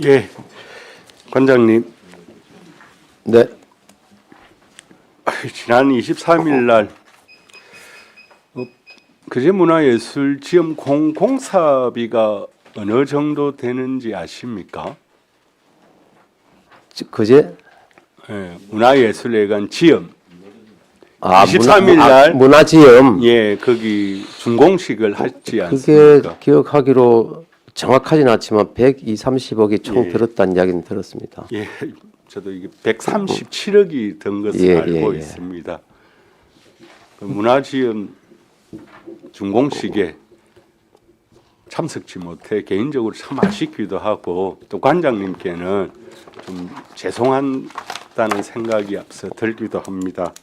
예, 관장님. 네. 지난 23일 날 그제 문화예술지원 공사비가 어느 정도 되는지 아십니까? 그제 예, 문화예술회관 지원 23일 날 문화지음 예, 거기 준공식을 했지 그게 않습니까? 기억하기로 정확하지는 않지만 130억이 총 예. 들었다는 이야기는 들었습니다. 예, 저도 이게 137억이 든 것을 예, 알고 예, 예. 있습니다. 그 문화지원 준공식에 참석지 못해 개인적으로 참 아쉽기도 하고 또 관장님께는 좀 죄송하다는 생각이 앞서 들기도 합니다.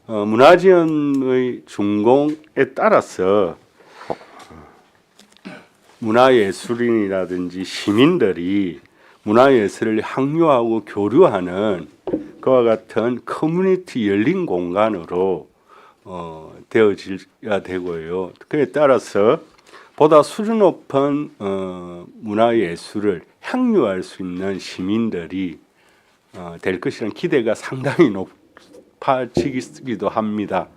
문화지원의 준공에 따라서 문화예술인이라든지 시민들이 문화예술을 향유하고 교류하는 그와 같은 커뮤니티 열린 공간으로 되어져야 되고요. 그에 따라서 보다 수준 높은 문화예술을 향유할 수 있는 시민들이 될 것이라는 기대가 상당히 높아지기도 합니다.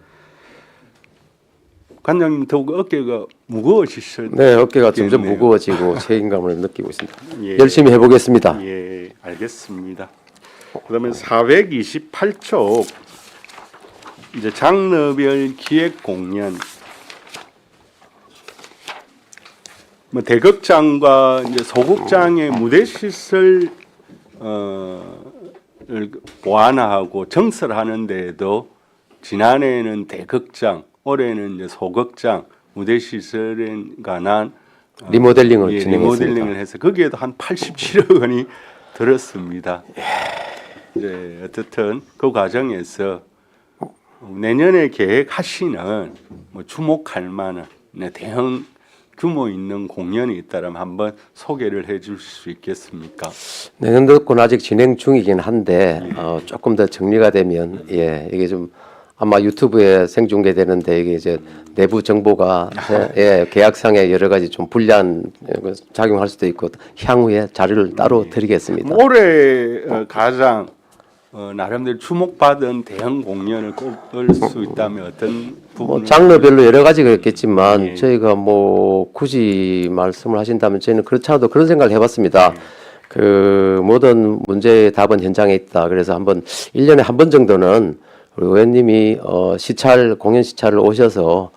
관장님 더욱 어깨가 무거워지실 네, 어깨가 점점 있겠네요. 무거워지고 책임감을 느끼고 있습니다. 예. 열심히 해보겠습니다. 예, 알겠습니다. 그다음에 428쪽 이제 장르별 기획 공연 뭐 대극장과 이제 소극장의 무대 시설 을 보완하고 정설하는 데에도 지난해에는 대극장, 올해는 이제 소극장 무대 시설에 관한 리모델링을 예, 진행했습니다. 리모델링을 해서 거기에도 한 87억 원이 들었습니다. 이제 어떻든 그 과정에서 내년에 계획하시는 뭐 주목할 만한 대형 규모 있는 공연이 있다면 한번 소개를 해줄 수 있겠습니까? 내년도건 아직 진행 중이긴 한데 조금 더 정리가 되면 이게 좀 아마 유튜브에 생중계되는데 이게 이제 내부 정보가 계약상에 여러 가지 좀 불리한 작용할 수도 있고 향후에 자료를 따로 드리겠습니다. 올해 가장 나름대로 주목받은 대형 공연을 꼽을 수 있다면 어떤 부분? 장르별로 여러 가지가 있겠지만 예. 저희가 뭐 굳이 말씀을 하신다면 저희는 그렇지 않아도 그런 생각을 해봤습니다. 그 모든 문제의 답은 현장에 있다. 그래서 한번 1년에 한 번 정도는 우리 의원님이 공연 시찰을 오셔서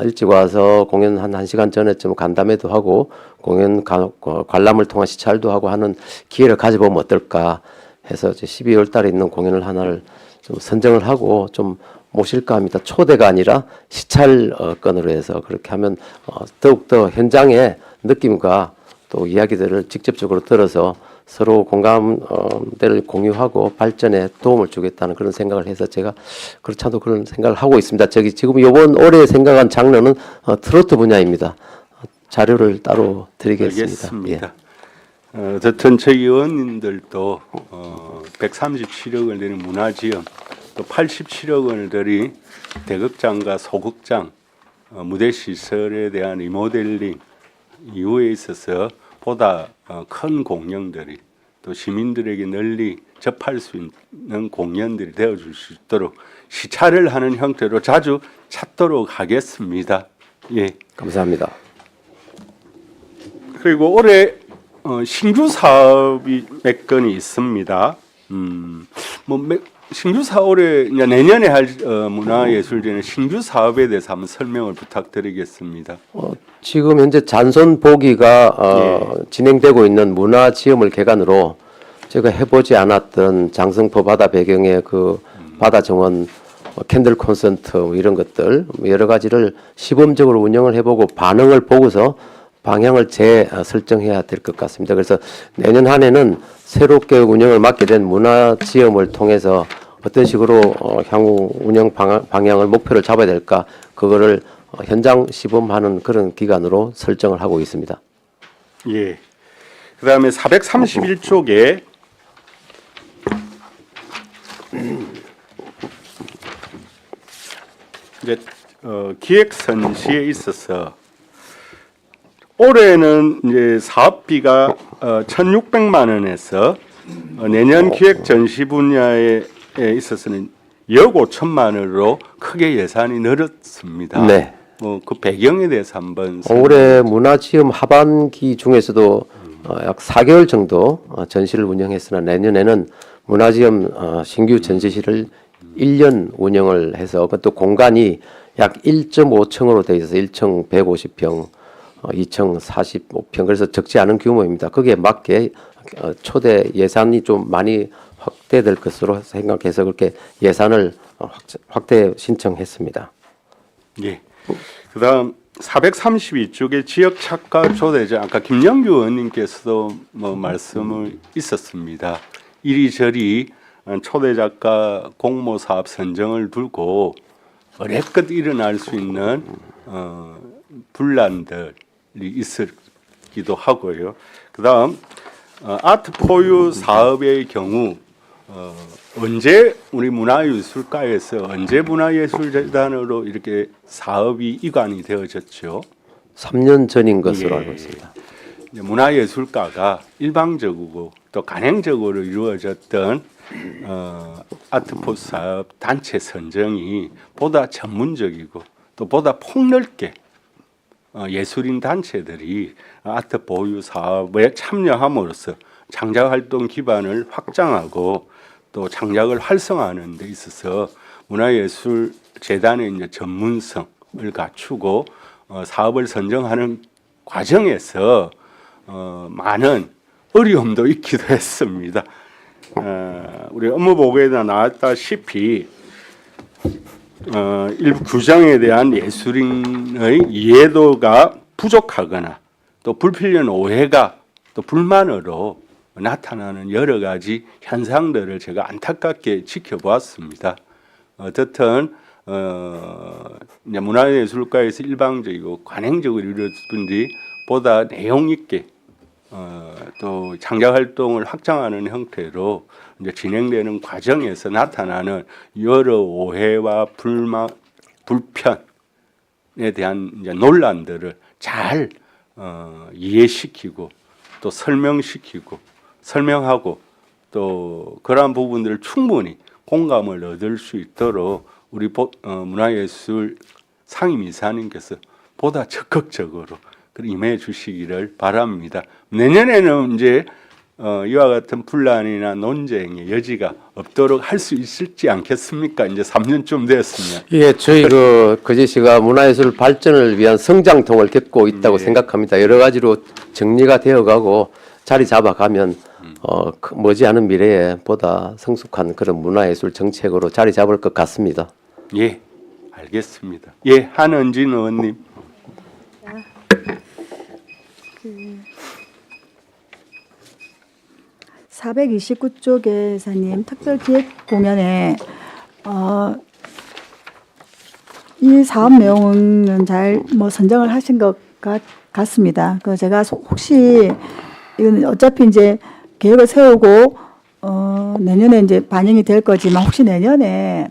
일찍 와서 공연 한 1시간 전에쯤 간담회도 하고 공연 관람을 통한 시찰도 하고 하는 기회를 가져보면 어떨까 해서 이제 12월 달에 있는 공연을 하나를 좀 선정을 하고 좀 모실까 합니다. 초대가 아니라 시찰건으로 해서 그렇게 하면 더욱더 현장의 느낌과 또 이야기들을 직접적으로 들어서 서로 공감대를 공유하고 발전에 도움을 주겠다는 그런 생각을 해서 제가 그렇지 않아도 그런 생각을 하고 있습니다. 지금 이번 올해 생각한 장르는 트로트 분야입니다. 자료를 따로 드리겠습니다. 알겠습니다. 어쨌든 저희 의원님들도 137억 원을 내는 문화지원 또 87억 원을 들인 대극장과 소극장 무대 시설에 대한 리모델링 이후에 있어서 보다 큰 공연들이 또 시민들에게 널리 접할 수 있는 공연들이 되어줄 수 있도록 시찰을 하는 형태로 자주 찾도록 하겠습니다. 예. 감사합니다. 그리고 올해 신규 사업이 몇 건이 있습니다. 신규 사업에 이제 내년에 할 문화예술제는 신규 사업에 대해서 한번 설명을 부탁드리겠습니다. 지금 현재 잔손 보기가 진행되고 있는 문화지음을 개관으로 제가 해보지 않았던 장성포 바다 배경의 그 바다 정원 캔들 콘서트 이런 것들 여러 가지를 시범적으로 운영을 해보고 반응을 보고서 방향을 재설정해야 될 것 같습니다. 그래서 내년 한 해는 새롭게 운영을 맡게 된 문화지음을 통해서 어떤 식으로 향후 운영 방향을 목표를 잡아야 될까 그거를 현장 시범하는 그런 기간으로 설정을 하고 있습니다. 예. 그다음에 431쪽에 이제 기획 선시에 있어서 올해는 이제 사업비가 1,600만 원에서 내년 기획 전시 분야에 있어서는 2억 5천만 원으로 크게 예산이 늘었습니다. 네. 뭐 그 배경에 대해서 한번 올해 문화지음 하반기 중에서도 약 4개월 정도 전시를 운영했으나 내년에는 문화지음 신규 전시실을 1년 운영을 해서 그것도 공간이 약 1.5층으로 되어 있어서 1층 150평, 2층 45평 그래서 적지 않은 규모입니다. 거기에 맞게 초대 예산이 좀 많이 확대될 것으로 생각해서 그렇게 예산을 확대 신청했습니다. 예. 그다음 432쪽에 지역 작가 초대자 아까 김영규 의원님께서도 뭐 말씀을 있었습니다. 이리저리 초대 작가 공모 사업 선정을 두고 어렵게 일어날 수 있는 분란들이 있었기도 하고요. 그다음 아트 포유 사업의 경우 언제 우리 문화예술가에서 언제 문화예술재단으로 이렇게 사업이 이관이 되어졌죠? 3년 전인 것으로 예. 알고 있습니다. 이제 문화예술가가 일방적이고 또 간행적으로 이루어졌던 아트포 사업 단체 선정이 보다 전문적이고 또 보다 폭넓게 예술인 단체들이 아트 보유 사업에 참여함으로써 창작활동 기반을 확장하고 또 창작을 활성화하는 데 있어서 문화예술재단의 이제 전문성을 갖추고 사업을 선정하는 과정에서 많은 어려움도 있기도 했습니다. 우리 업무보고에다 나왔다시피 일부 규정에 대한 예술인의 이해도가 부족하거나 또 불필요한 오해가 또 불만으로 나타나는 여러 가지 현상들을 제가 안타깝게 지켜보았습니다. 어쨌든 이제 문화예술가에서 일방적이고 관행적으로 이루어진 분들이 보다 내용 있게 또 창작 활동을 확장하는 형태로 이제 진행되는 과정에서 나타나는 여러 오해와 불만, 불편에 대한 이제 논란들을 잘 이해시키고 또 설명하고 또 그러한 부분들을 충분히 공감을 얻을 수 있도록 우리 문화예술 상임이사님께서 보다 적극적으로 임해 주시기를 바랍니다. 내년에는 이제 이와 같은 분란이나 논쟁의 여지가 없도록 할 수 있을지 않겠습니까? 이제 3년쯤 되었으면. 예, 저희 거제시가 문화예술 발전을 위한 성장통을 겪고 있다고 생각합니다. 여러 가지로 정리가 되어가고 자리 잡아가면 머지않은 미래에 보다 성숙한 그런 문화예술 정책으로 자리 잡을 것 같습니다. 예, 알겠습니다. 예, 한은진 의원님. 429쪽에 사님 특별기획 공연에 이 사업 내용은 잘 뭐 선정을 하신 것 같습니다. 그 제가 혹시 이건 어차피 이제 계획을 세우고 내년에 이제 반영이 될 거지만 혹시 내년에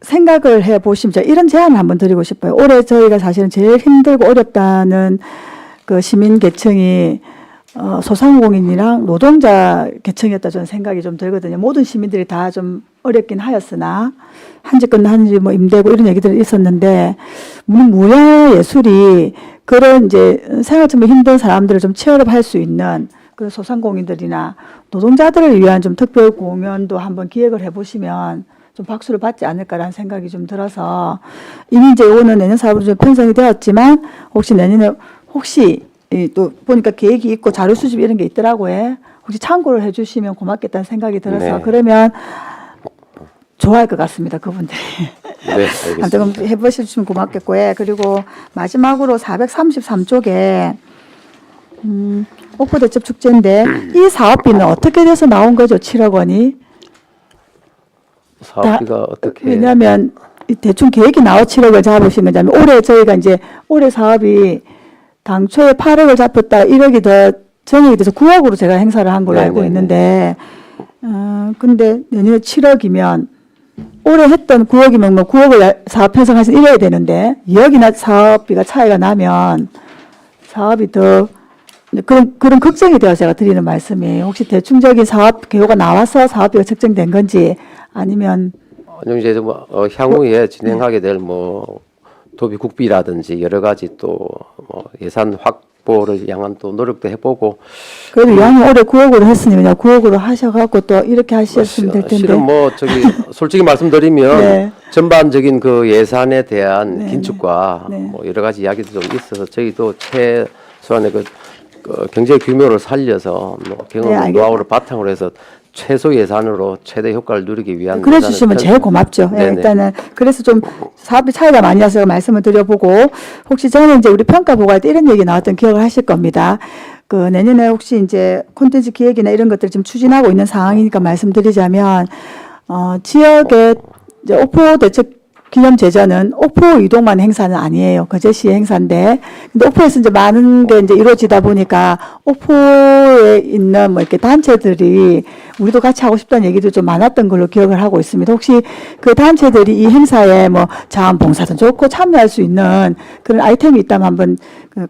생각을 해 보시면 제가 이런 제안을 한번 드리고 싶어요. 올해 저희가 사실은 제일 힘들고 어렵다는 그 시민 계층이 소상공인이랑 노동자 계층이었다 저는 생각이 좀 들거든요. 모든 시민들이 다 좀 어렵긴 하였으나 한지 끝난지 뭐 임대고 이런 얘기들이 있었는데 문화예술이 그런 이제 생활 좀 힘든 사람들을 좀 체험할 수 있는 그런 소상공인들이나 노동자들을 위한 좀 특별 공연도 한번 기획을 해보시면 좀 박수를 받지 않을까라는 생각이 좀 들어서 이미 이제 이거는 내년 사업으로 좀 편성이 되었지만 혹시 내년에 또 보니까 계획이 있고 자료 수집 이런 게 있더라고요. 혹시 참고를 해주시면 고맙겠다는 생각이 들어서 네. 그러면 좋아할 것 같습니다. 그분들이. 네, 알겠습니다. 조금 해보시면 고맙겠고요. 그리고 마지막으로 433쪽에 옥포 대첩 축제인데 이 사업비는 어떻게 돼서 나온 거죠? 7억 원이? 사업비가 어떻게? 왜냐하면 이 대충 계획이 나와 7억을 잡으신 거냐면 올해 저희가 이제 올해 사업이 당초에 8억을 잡혔다 1억이 더 정액이 돼서 9억으로 제가 행사를 한 걸로 알고 네네네. 있는데 근데 내년에 7억이면 올해 했던 9억이면 뭐 9억을 사업 편성해서 이래야 되는데 2억이나 사업비가 차이가 나면 사업이 더 그런 걱정이 되어 제가 드리는 말씀이에요. 혹시 대충적인 사업 계획가 나와서 사업비가 책정된 건지 아니면 아니면 이제 뭐 향후에 진행하게 될 뭐 도비국비라든지 여러 가지 또 뭐 예산 확보를 향한 또 노력도 해보고 그래도 이왕이 올해 9억으로 했으니 그냥 9억으로 하셔갖고 또 이렇게 하셨으면 될 텐데. 실은 뭐 저기 솔직히 말씀드리면 네. 전반적인 그 예산에 대한 네, 긴축과 네. 뭐 여러 가지 이야기도 좀 있어서 저희도 최소한의 그 경제 규모를 살려서 뭐 경험 네, 노하우를 바탕으로 해서 최소 예산으로 최대 효과를 누리기 위한 그래 예산을 주시면 제일 고맙죠. 예, 네네. 일단은 그래서 좀 사업비 차이가 많이 나서 말씀을 드려보고 혹시 저는 이제 우리 평가 보고할 때 이런 얘기 나왔던 기억을 하실 겁니다. 그 내년에 혹시 이제 콘텐츠 기획이나 이런 것들 좀 추진하고 있는 상황이니까 말씀드리자면 지역의 이제 오포 대책 기념 제전은 오포 이동만 행사는 아니에요. 거제시의 행사인데, 근데 오포에서 이제 많은 게 이제 이루어지다 보니까 오포에 있는 뭐 이렇게 단체들이 우리도 같이 하고 싶다는 얘기도 좀 많았던 걸로 기억을 하고 있습니다. 혹시 그 단체들이 이 행사에 뭐 자원봉사도 좋고 참여할 수 있는 그런 아이템이 있다면 한번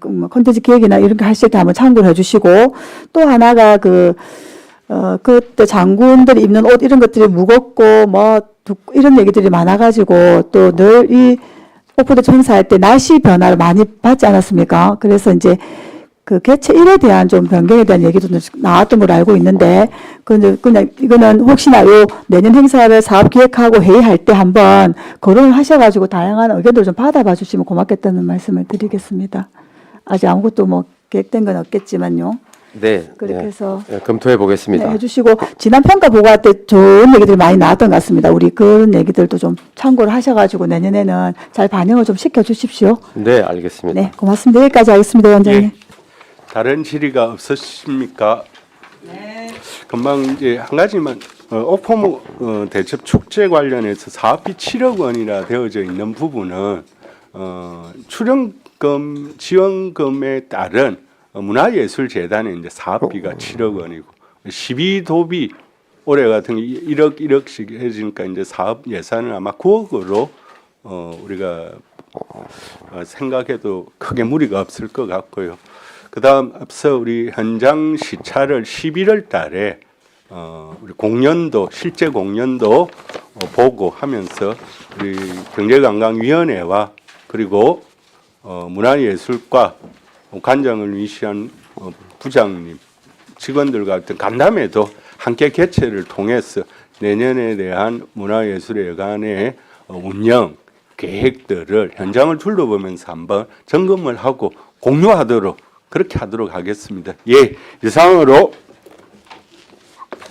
뭐 콘텐츠 기획이나 이런 거 하실 때 한번 참고를 해주시고 또 하나가 그때 장군들이 입는 옷 이런 것들이 무겁고 뭐 이런 얘기들이 많아가지고 또 늘 이 오프대 행사할 때 날씨 변화를 많이 받지 않았습니까? 그래서 이제 그 개최 1에 대한 좀 변경에 대한 얘기도 나왔던 걸로 알고 있는데 그냥 이거는 혹시나 요 내년 행사를 사업 기획하고 회의할 때 한번 거론을 하셔가지고 다양한 의견들 좀 받아봐 주시면 고맙겠다는 말씀을 드리겠습니다. 아직 아무것도 뭐 계획된 건 없겠지만요. 네, 그렇게 네. 해서 네, 검토해 보겠습니다. 네, 해주시고 지난 평가 보고할 때 좋은 얘기들이 많이 나왔던 것 같습니다. 우리 그런 얘기들도 좀 참고를 하셔가지고 내년에는 잘 반영을 좀 시켜주십시오. 네, 알겠습니다. 네, 고맙습니다. 여기까지 하겠습니다, 원장님. 예. 다른 질의가 없으십니까? 네. 금방 이제 한 가지만 오포무 대첩 축제 관련해서 사업비 7억 원이나 되어져 있는 부분은 출연금 지원금에 따른 문화예술재단의 이제 사업비가 7억 원이고 12도비 올해 같은 경우 1억씩 해지니까 이제 사업 예산은 아마 9억으로 우리가 생각해도 크게 무리가 없을 것 같고요. 그다음 앞서 우리 현장 시찰을 11월 달에 우리 공연도 실제 공연도 보고 하면서 우리 경제관광위원회와 그리고 문화예술과 관장을 위시한 부장님 직원들과 어떤 간담회도 함께 개최를 통해서 내년에 대한 문화예술회관의 운영 계획들을 현장을 둘러보면서 한번 점검을 하고 공유하도록 그렇게 하도록 하겠습니다. 예, 이상으로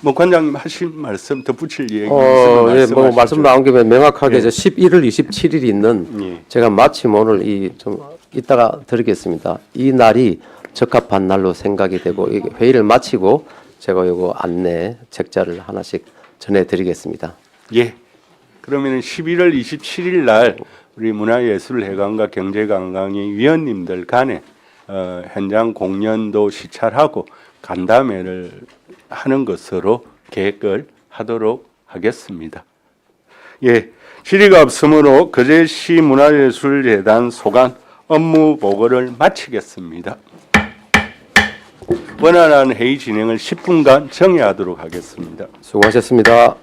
뭐 관장님 하실 말씀 덧붙일 얘기 있으면 예, 뭐 말씀하시죠. 말씀 나온 김에 명확하게 예. 이제 11월 27일 있는 예. 제가 마침 오늘 좀 이따가 드리겠습니다. 이 날이 적합한 날로 생각이 되고 이 회의를 마치고 제가 이거 안내 책자를 하나씩 전해드리겠습니다. 예. 그러면 11월 27일 날 우리 문화예술회관과 경제관광위 위원님들 간에 현장 공연도 시찰하고 간담회를 하는 것으로 계획을 하도록 하겠습니다. 예, 질의가 없으므로 거제시 문화예술재단 소관 업무 보고를 마치겠습니다. 원활한 회의 진행을 10분간 정회하도록 하겠습니다. 수고하셨습니다.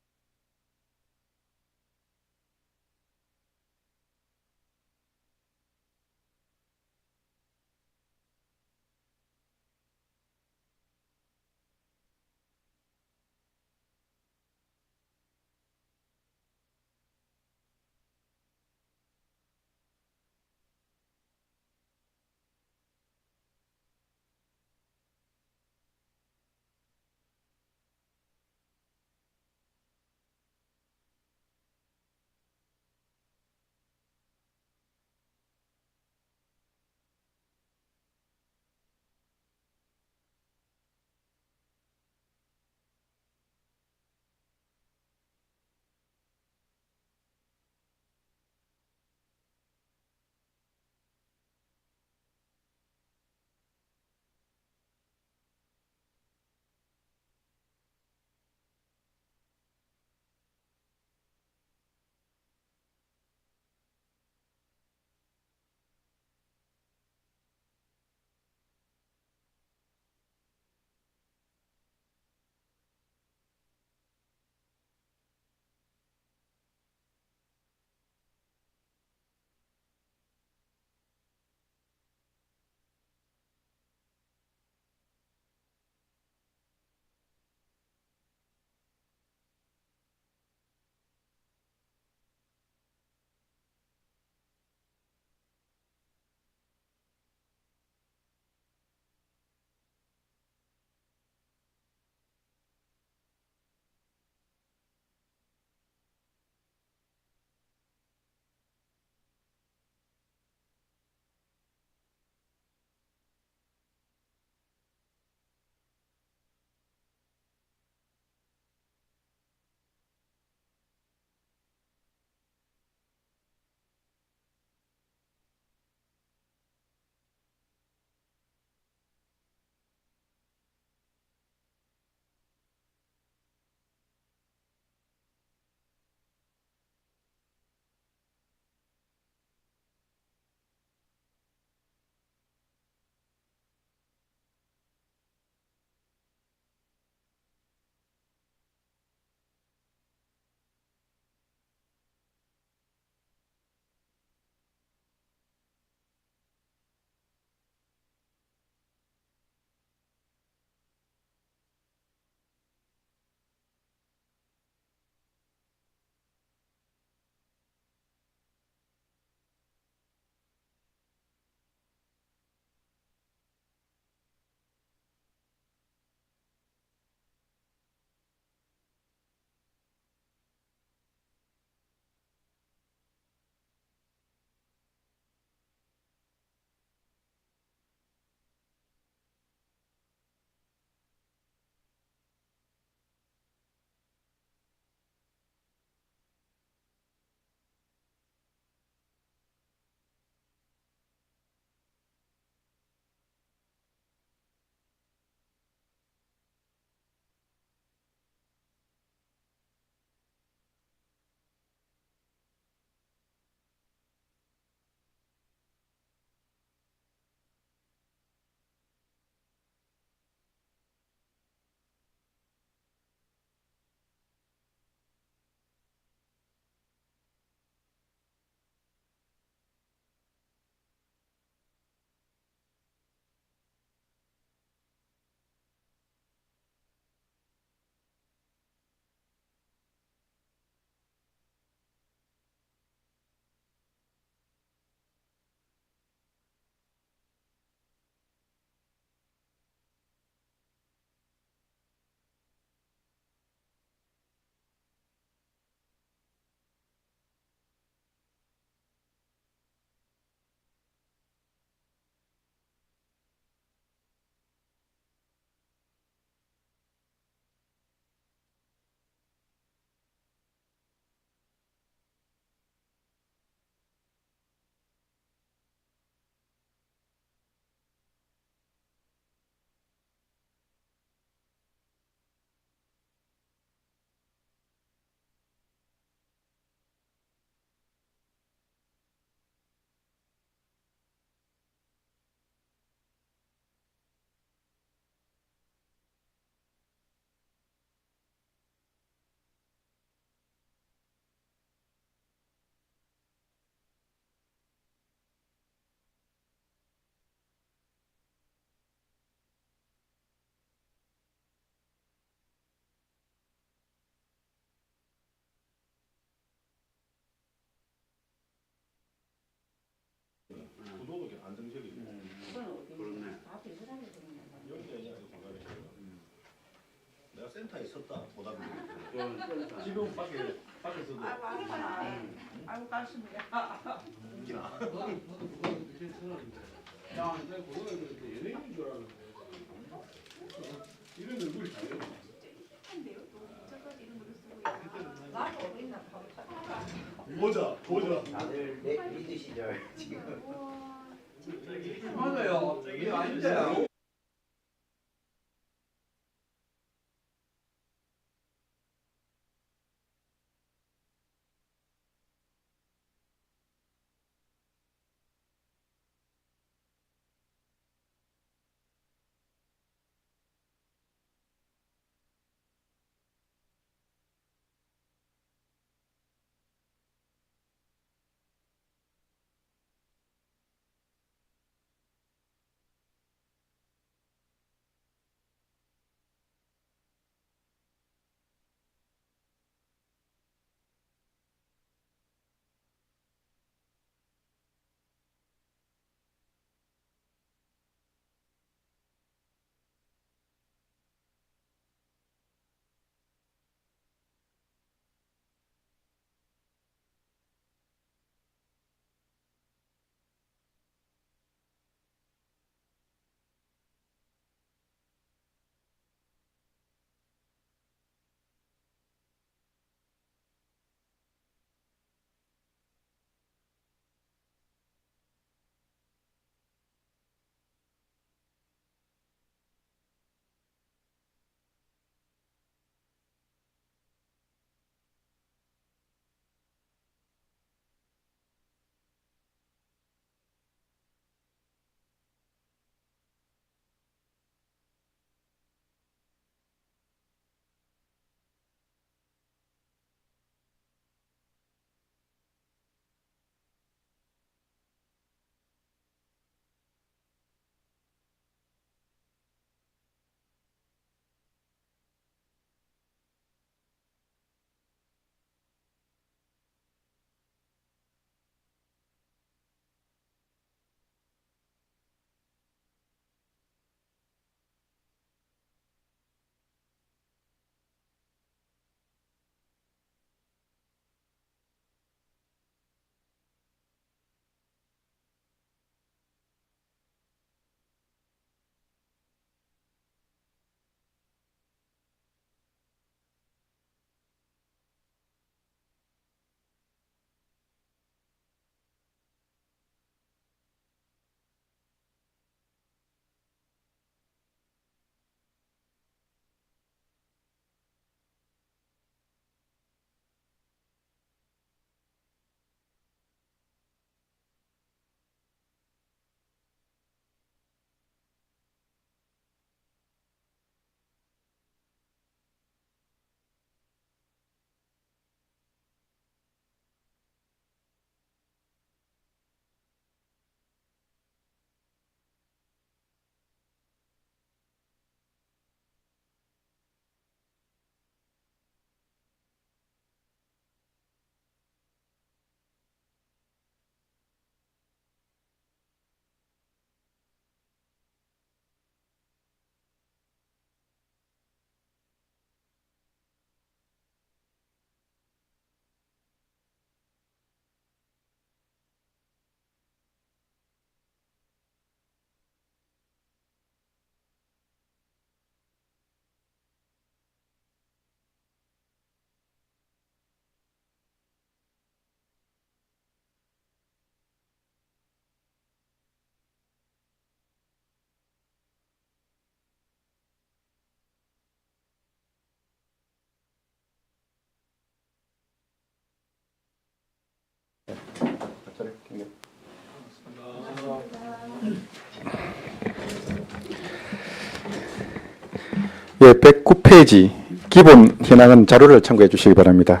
예, 109페이지 기본 현황은 자료를 참고해 주시기 바랍니다.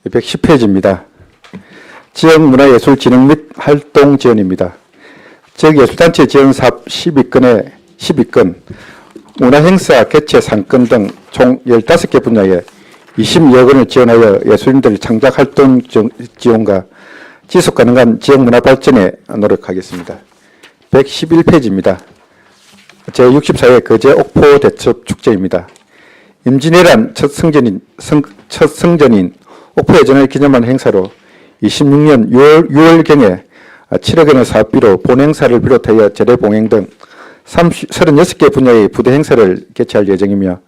110페이지입니다. 지역문화예술 진흥 및 활동 지원입니다. 지역예술단체 지원사업 12건, 문화행사 개최 상권 등 총 15개 분야에 20여 건을 지원하여 예술인들 창작활동 지원과 지속가능한 지역문화 발전에 노력하겠습니다. 111페이지입니다. 제64회 거제 옥포 대첩 축제입니다. 임진왜란 첫 성전인 옥포의 전을 기념하는 행사로 26년 6월경에 7억 원의 사업비로 본행사를 비롯하여 제례봉행 등 36개 분야의 부대 행사를 개최할 예정이며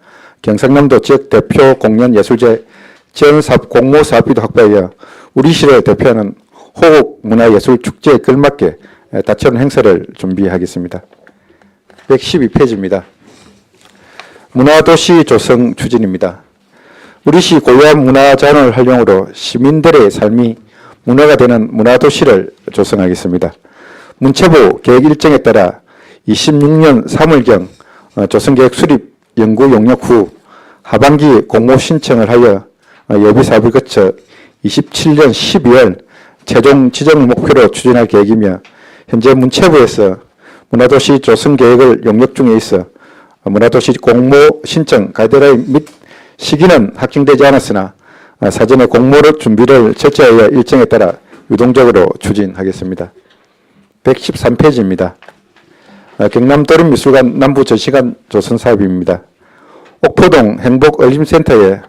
경상남도 지역 대표 공연 예술제 지원사업 공모 사업비도 확보하여 우리 시를 대표하는 호국 문화예술축제에 걸맞게 다채로운 행사를 준비하겠습니다. 112페이지입니다. 문화도시 조성 추진입니다. 우리 시 고유한 문화자원을 활용으로 시민들의 삶이 문화가 되는 문화도시를 조성하겠습니다. 문체부 계획 일정에 따라 26년 3월경 조성계획 수립 연구 용역 후 하반기 공모 신청을 하여 예비 사업을 거쳐 27년 12월 최종 지정을 목표로 추진할 계획이며 현재 문체부에서 문화도시 조성 계획을 용역 중에 있어 문화도시 공모 신청 가이드라인 및 시기는 확정되지 않았으나 사전에 공모를 준비를 철저하여 일정에 따라 유동적으로 추진하겠습니다. 113페이지입니다. 경남도립미술관 남부 전시관 조성 사업입니다. 옥포동 행복어림센터에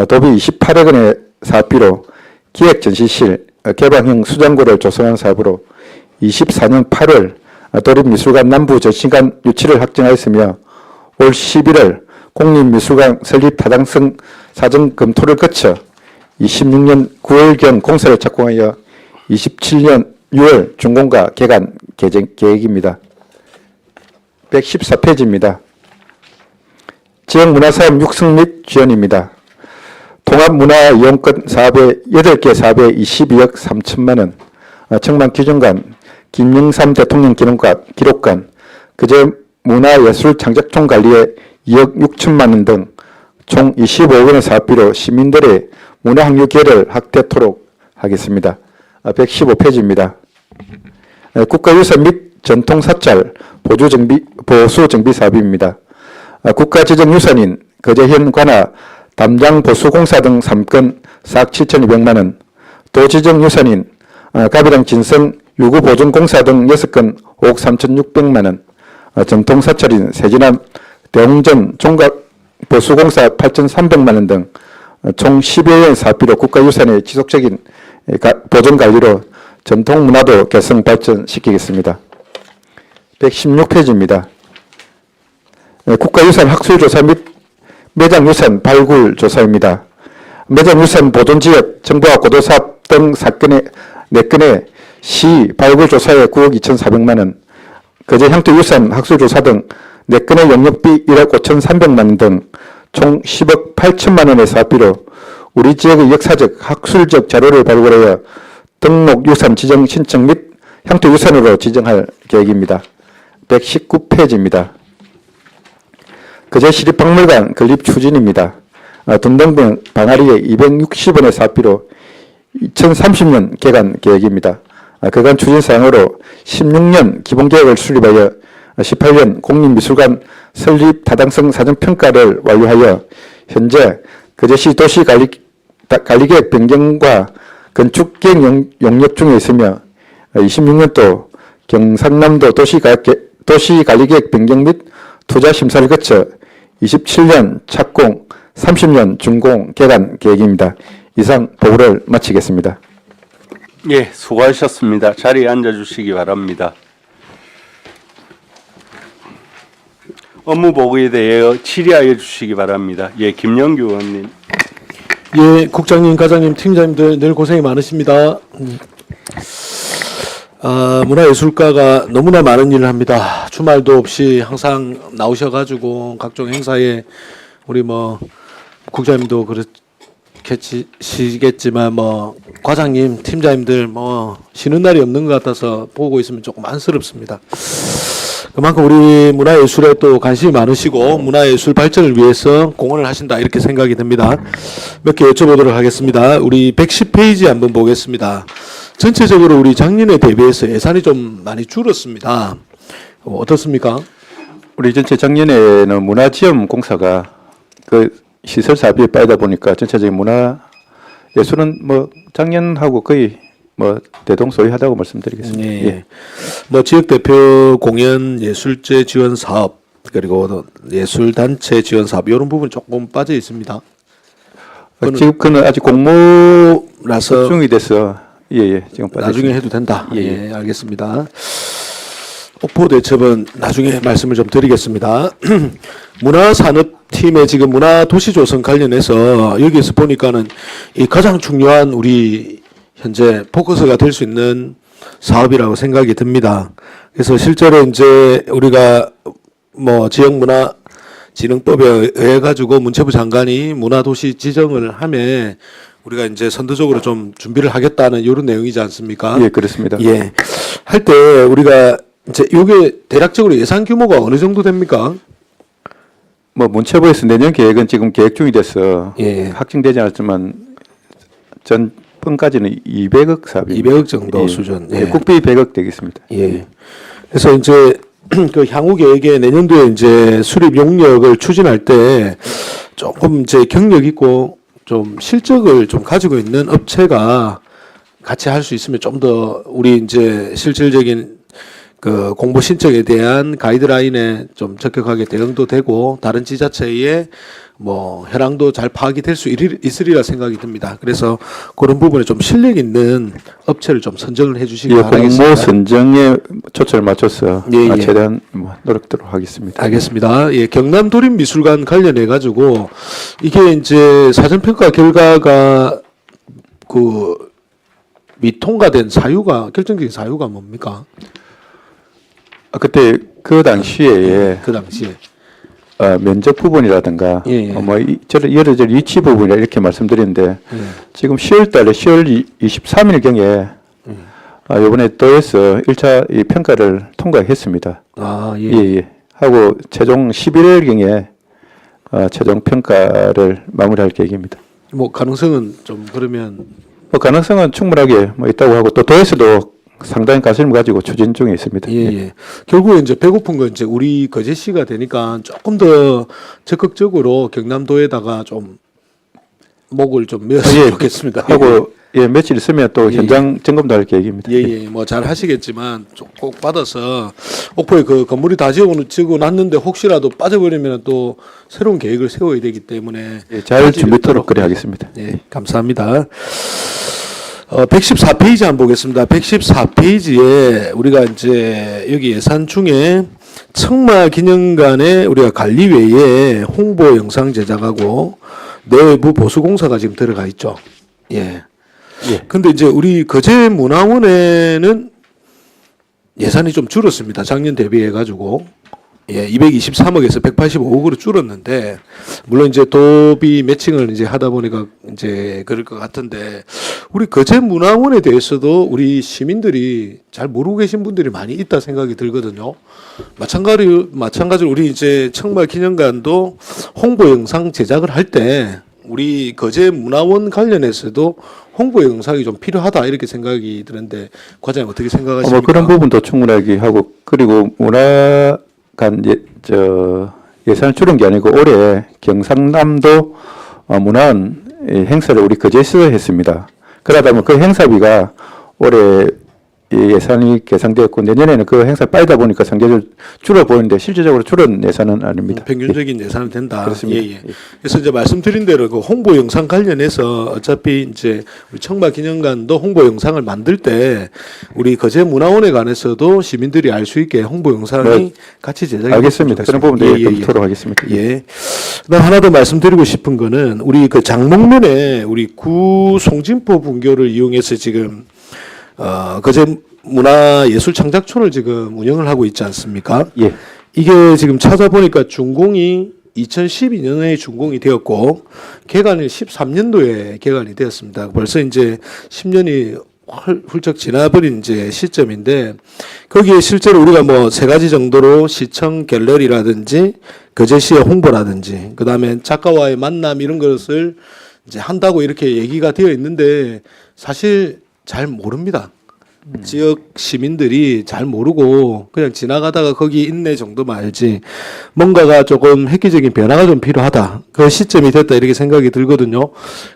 도비 28억 원의 사업비로 기획전시실, 개방형 수장고를 조성한 사업으로 24년 8월 도립미술관 남부 전시관 유치를 확정하였으며 올 11월 공립미술관 설립 타당성 사전 검토를 거쳐 26년 9월경 공사를 착공하여 27년 6월 준공과 개관 계획입니다. 114페이지입니다. 지역문화사업 육성 및 지원입니다. 통합문화이용권 사업에 8개 사업에 22억 3천만 원, 청만기준관, 김영삼 대통령 기록관, 그제 문화예술 창작총 관리에 2억 6천만 원 등 총 25억 원의 사업비로 시민들의 문화항류 기회를 확대토록 하겠습니다. 115페이지입니다. 국가유산 및 전통사찰 보수정비 사업입니다. 국가지정유산인 거제현 관아 담장보수공사 등 3건 4억 7,200만 원, 도지정유산인 가비당 진성 유구보존공사 등 6건 5억 3,600만 원, 전통사찰인 세진암 대웅전 종각보수공사 8,300만 원 등 총 10여 원 사업비로 국가유산의 지속적인 보존관리로 전통문화도 개성 발전시키겠습니다. 116페이지입니다. 국가유산 학술조사 및 매장유산 발굴조사입니다. 매장유산 보존지역 정보화 고도사업 등 사건의 4건의 시 발굴조사에 9억 2,400만 원, 거제 향토유산 학술조사 등 4건의 영역비 1억 5,300만 원 등 총 10억 8천만 원의 사업비로 우리 지역의 역사적, 학술적 자료를 발굴하여 등록유산 지정 신청 및 향토유산으로 지정할 계획입니다. 119페이지입니다. 거제시립박물관 건립 추진입니다. 둔동병 방아리에 260원의 사업비로 2030년 개관 계획입니다. 그간 추진사항으로 16년 기본계획을 수립하여 18년 공립미술관 설립 타당성 사전평가를 완료하여 현재 거제시 도시관리계획 변경과 건축계획 용역 중에 있으며 26년도 경상남도 도시관리계획 변경 및 투자심사를 거쳐 27년 착공, 30년 준공 개관 계획입니다. 이상 보고를 마치겠습니다. 예, 수고하셨습니다. 자리에 앉아주시기 바랍니다. 업무 보고에 대해 질의하여 주시기 바랍니다. 예, 김영규 의원님. 예, 국장님, 과장님, 팀장님들 늘 고생이 많으십니다. 문화예술가가 너무나 많은 일을 합니다. 주말도 없이 항상 나오셔가지고 각종 행사에 우리 국장님도 그렇겠지만 과장님, 팀장님들 쉬는 날이 없는 것 같아서 보고 있으면 조금 안쓰럽습니다. 그만큼 우리 문화예술에 또 관심이 많으시고 문화예술 발전을 위해서 공헌을 하신다 이렇게 생각이 듭니다. 몇 개 여쭤보도록 하겠습니다. 우리 110페이지 한번 보겠습니다. 전체적으로 우리 작년에 대비해서 예산이 좀 많이 줄었습니다. 어떻습니까? 우리 전체 작년에는 문화지원공사가 그 시설 사업비에 빠지다 보니까 전체적인 문화예술은 작년하고 거의 대동소이하다고 말씀드리겠습니다. 예. 지역 대표 공연 예술제 지원 사업 그리고 또 예술단체 지원 사업 이런 부분 조금 빠져 있습니다. 지금 그는 아직 공모라서 라서 중이 돼서 예예 지금 빠져 나중에 있습니다. 해도 된다. 예, 예, 알겠습니다. 옥포 대첩은 나중에 말씀을 좀 드리겠습니다. 문화산업팀의 지금 문화도시조성 관련해서 여기에서 보니까는 이 가장 중요한 우리 현재 포커스가 될 수 있는 사업이라고 생각이 듭니다. 그래서 실제로 이제 우리가 뭐 지역문화진흥법에 의해 가지고 문체부 장관이 문화도시 지정을 하면 우리가 이제 선도적으로 좀 준비를 하겠다는 이런 내용이지 않습니까? 예 그렇습니다. 예. 할 때 우리가 이제 이게 대략적으로 예산 규모가 어느 정도 됩니까? 뭐 문체부에서 내년 계획은 지금 계획 중이 돼서 예. 확정되지 않았지만 전 뻔까지는 200억 사업이 200억 정도 수준. 예. 예. 국비 100억 되겠습니다. 예. 그래서 이제 그 향후 계획에 내년도에 이제 수립 용역을 추진할 때 조금 이제 경력 있고 좀 실적을 좀 가지고 있는 업체가 같이 할 수 있으면 좀 더 우리 이제 실질적인 그 공모 신청에 대한 가이드라인에 좀 적격하게 대응도 되고 다른 지자체의 뭐 현황도 잘 파악이 될 수 있으리라 생각이 듭니다. 그래서 그런 부분에 좀 실력 있는 업체를 좀 선정을 해주시기 예, 바라겠습니다. 공모 선정에 초점을 맞춰서 예, 예. 최대한 뭐 노력도록 하겠습니다. 알겠습니다. 예, 경남 도립미술관 관련해 가지고 이게 이제 사전평가 결과가 그 미통과된 사유가 결정적인 사유가 뭡니까? 그때 그 당시에 그 당시에 면적 부분이라든가 예, 예. 여러 위치 부분이라 이렇게 말씀드렸는데 예. 지금 10월 23일경에 이번에 도에서 1차 이 평가를 통과했습니다. 아, 예, 예. 예. 하고 최종 11월경에 최종 평가를 마무리할 계획입니다. 뭐 가능성은 좀 그러면 뭐 가능성은 충분하게 뭐 있다고 하고 또 도에서도 상당히 관심을 가지고 추진 중에 있습니다. 예, 예. 결국에 이제 배고픈 건 이제 우리 거제시가 되니까 조금 더 적극적으로 경남도에다가 좀 목을 좀 메었으면 좋겠습니다. 하고 예, 며칠 있으면 또 예, 현장 점검도 할 계획입니다. 예, 예. 뭐 잘 하시겠지만 좀 꼭 받아서 옥포에 그 건물이 다 지어 놨는데 혹시라도 빠져버리면 또 새로운 계획을 세워야 되기 때문에 예, 잘 준비토록 그래 하겠습니다. 예, 감사합니다. 114페이지 한번 보겠습니다. 114페이지에 우리가 이제 여기 예산 중에 청마 기념관에 우리가 관리외에 홍보 영상 제작하고 내부 보수 공사가 지금 들어가 있죠. 예. 근데 이제 우리 거제 문화원에는 예산이 좀 줄었습니다. 작년 대비해 가지고. 예, 223억에서 185억으로 줄었는데 물론 이제 도비 매칭을 이제 하다 보니까 이제 그럴 것 같은데 우리 거제 문화원에 대해서도 우리 시민들이 잘 모르고 계신 분들이 많이 있다 생각이 들거든요. 마찬가지로 우리 이제 청마 기념관도 홍보 영상 제작을 할 때 우리 거제 문화원 관련해서도 홍보 영상이 좀 필요하다 이렇게 생각이 드는데 과장님 어떻게 생각하십니까? 뭐 그런 부분도 충분하게 하고 그리고 문화관 예산을 줄인 게 아니고 올해 경상남도 문화원 행사를 우리 거제에서 했습니다. 그러다 보면 그 행사비가 올해 예산이 계산되었고 내년에는 그 행사 빠지다 보니까 상대적으로 줄어 보이는데 실질적으로 줄은 예산은 아닙니다. 평균적인 예산은 된다. 그렇습니다. 예, 예. 그래서 이제 말씀드린 대로 그 홍보 영상 관련해서 어차피 이제 우리 청마 기념관도 홍보 영상을 만들 때 우리 거제 문화원에 관해서도 시민들이 알 수 있게 홍보 영상이 네. 같이 제작이 알겠습니다. 그런 부분도 검토록 하겠습니다. 예. 그다음 하나 더 말씀드리고 싶은 거는 우리 그 장목면에 우리 구 송진포 분교를 이용해서 지금 거제 문화예술창작촌을 지금 운영을 하고 있지 않습니까? 예. 이게 지금 찾아보니까 준공이 2012년에 준공이 되었고 개관이 13년도에 개관이 되었습니다. 벌써 이제 10년이 훌쩍 지나버린 이제 시점인데 거기에 실제로 우리가 뭐 세 가지 정도로 시청 갤러리라든지 거제시의 홍보라든지 그다음에 작가와의 만남 이런 것을 이제 한다고 이렇게 얘기가 되어 있는데 사실 잘 모릅니다. 지역 시민들이 잘 모르고 그냥 지나가다가 거기 있네 정도만 알지 뭔가가 조금 획기적인 변화가 좀 필요하다. 그 시점이 됐다 이렇게 생각이 들거든요.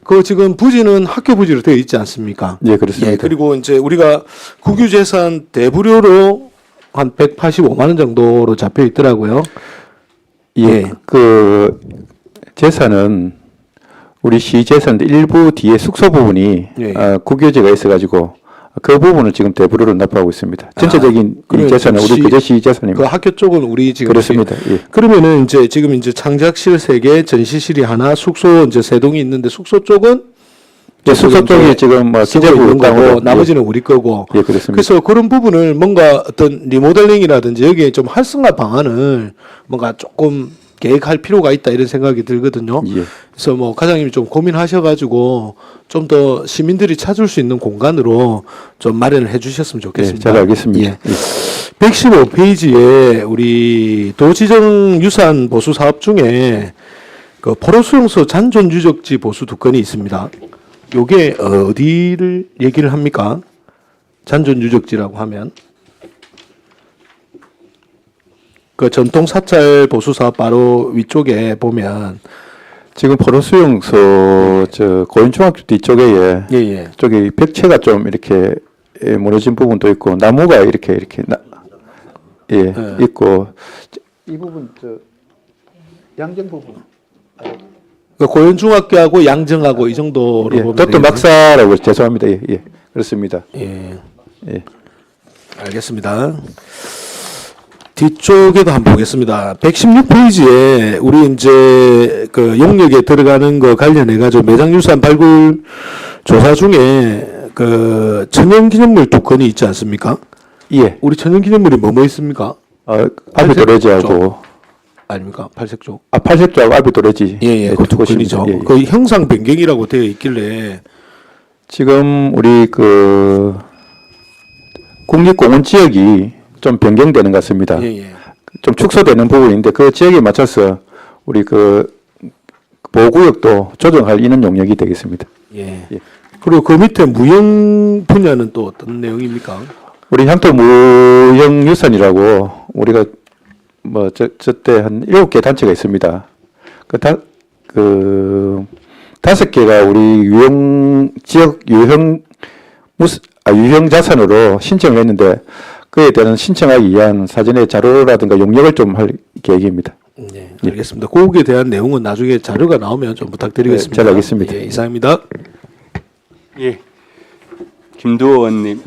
그 지금 부지는 학교 부지로 되어 있지 않습니까? 예, 그렇습니다. 예, 그리고 이제 우리가 국유재산 대부료로 한 185만 원 정도로 잡혀 있더라고요. 예, 그 재산은 우리 시 재산인데 일부 뒤에 숙소 부분이 예. 국유지가 있어가지고 그 부분을 지금 대부로로 납부하고 있습니다. 전체적인 이 그러면 재산은 지금 우리 그제시 재산입니다. 그 학교 쪽은 우리 지금 그렇습니다. 예. 그러면은 이제 지금 이제 창작실 3개, 전시실이 하나, 숙소 이제 3동이 있는데 숙소 쪽은 예, 숙소 이제 쪽이 지금 뭐 쓰고 기재부 있는 거고 땅으로 나머지는 우리 거고. 예, 그렇습니다. 그래서 그런 부분을 뭔가 어떤 리모델링이라든지 여기에 좀 활성화 방안을 뭔가 조금 계획할 필요가 있다 이런 생각이 들거든요. 예. 그래서 뭐 과장님이 좀 고민하셔가지고 좀 더 시민들이 찾을 수 있는 공간으로 좀 마련을 해주셨으면 좋겠습니다. 예, 잘 알겠습니다. 예. 115페이지에 우리 도지정 유산 보수 사업 중에 그 포로 수용소 잔존 유적지 보수 2건이 있습니다. 요게 어디를 얘기를 합니까? 잔존 유적지라고 하면 그 전통 사찰 보수 사업 바로 위쪽에 보면 지금 포로 수용소 저 고인중학교 뒤쪽에 예예 저기 벽체가 좀 이렇게 무너진 부분도 있고 나무가 이렇게 있고 이 부분 저 양정 부분 그 고현중학교하고 양정하고 이 정도로 예, 보면 또또 되겠네요. 막사라고 죄송합니다. 예, 예. 그렇습니다. 예. 예. 알겠습니다. 뒤쪽에도 한번 보겠습니다. 116페이지에 우리 이제 그 용역에 들어가는 거 관련해 가지고 매장유산 발굴 조사 중에 그 천연기념물 2건이 있지 않습니까? 예. 우리 천연기념물이 뭐뭐 있습니까? 아비도레지하고 아닙니까? 팔색조. 팔색조하고 아비도레지. 예예, 그 2건이죠. 예, 예. 그 형상 변경이라고 되어 있길래 지금 우리 그 국립공원 지역이 좀 변경되는 것 같습니다. 예예. 좀 축소되는 부분인데 그 지역에 맞춰서 우리 그 보호구역도 조정할 이런 용역이 되겠습니다. 예. 예. 그리고 그 밑에 무형 분야는 또 어떤 내용입니까? 우리 향토 무형유산이라고 우리가 뭐 저때 한 7개 단체가 있습니다. 그 5개가 우리 유형 지역 유형 유형 자산으로 신청을 했는데 그에 대한 신청하기 위한 사전의 자료라든가 용역을 좀 할 계획입니다. 네, 알겠습니다. 그거에 대한 내용은 나중에 자료가 나오면 좀 부탁드리겠습니다. 네, 잘 알겠습니다. 예, 이상입니다. 예. 김두호 의원님.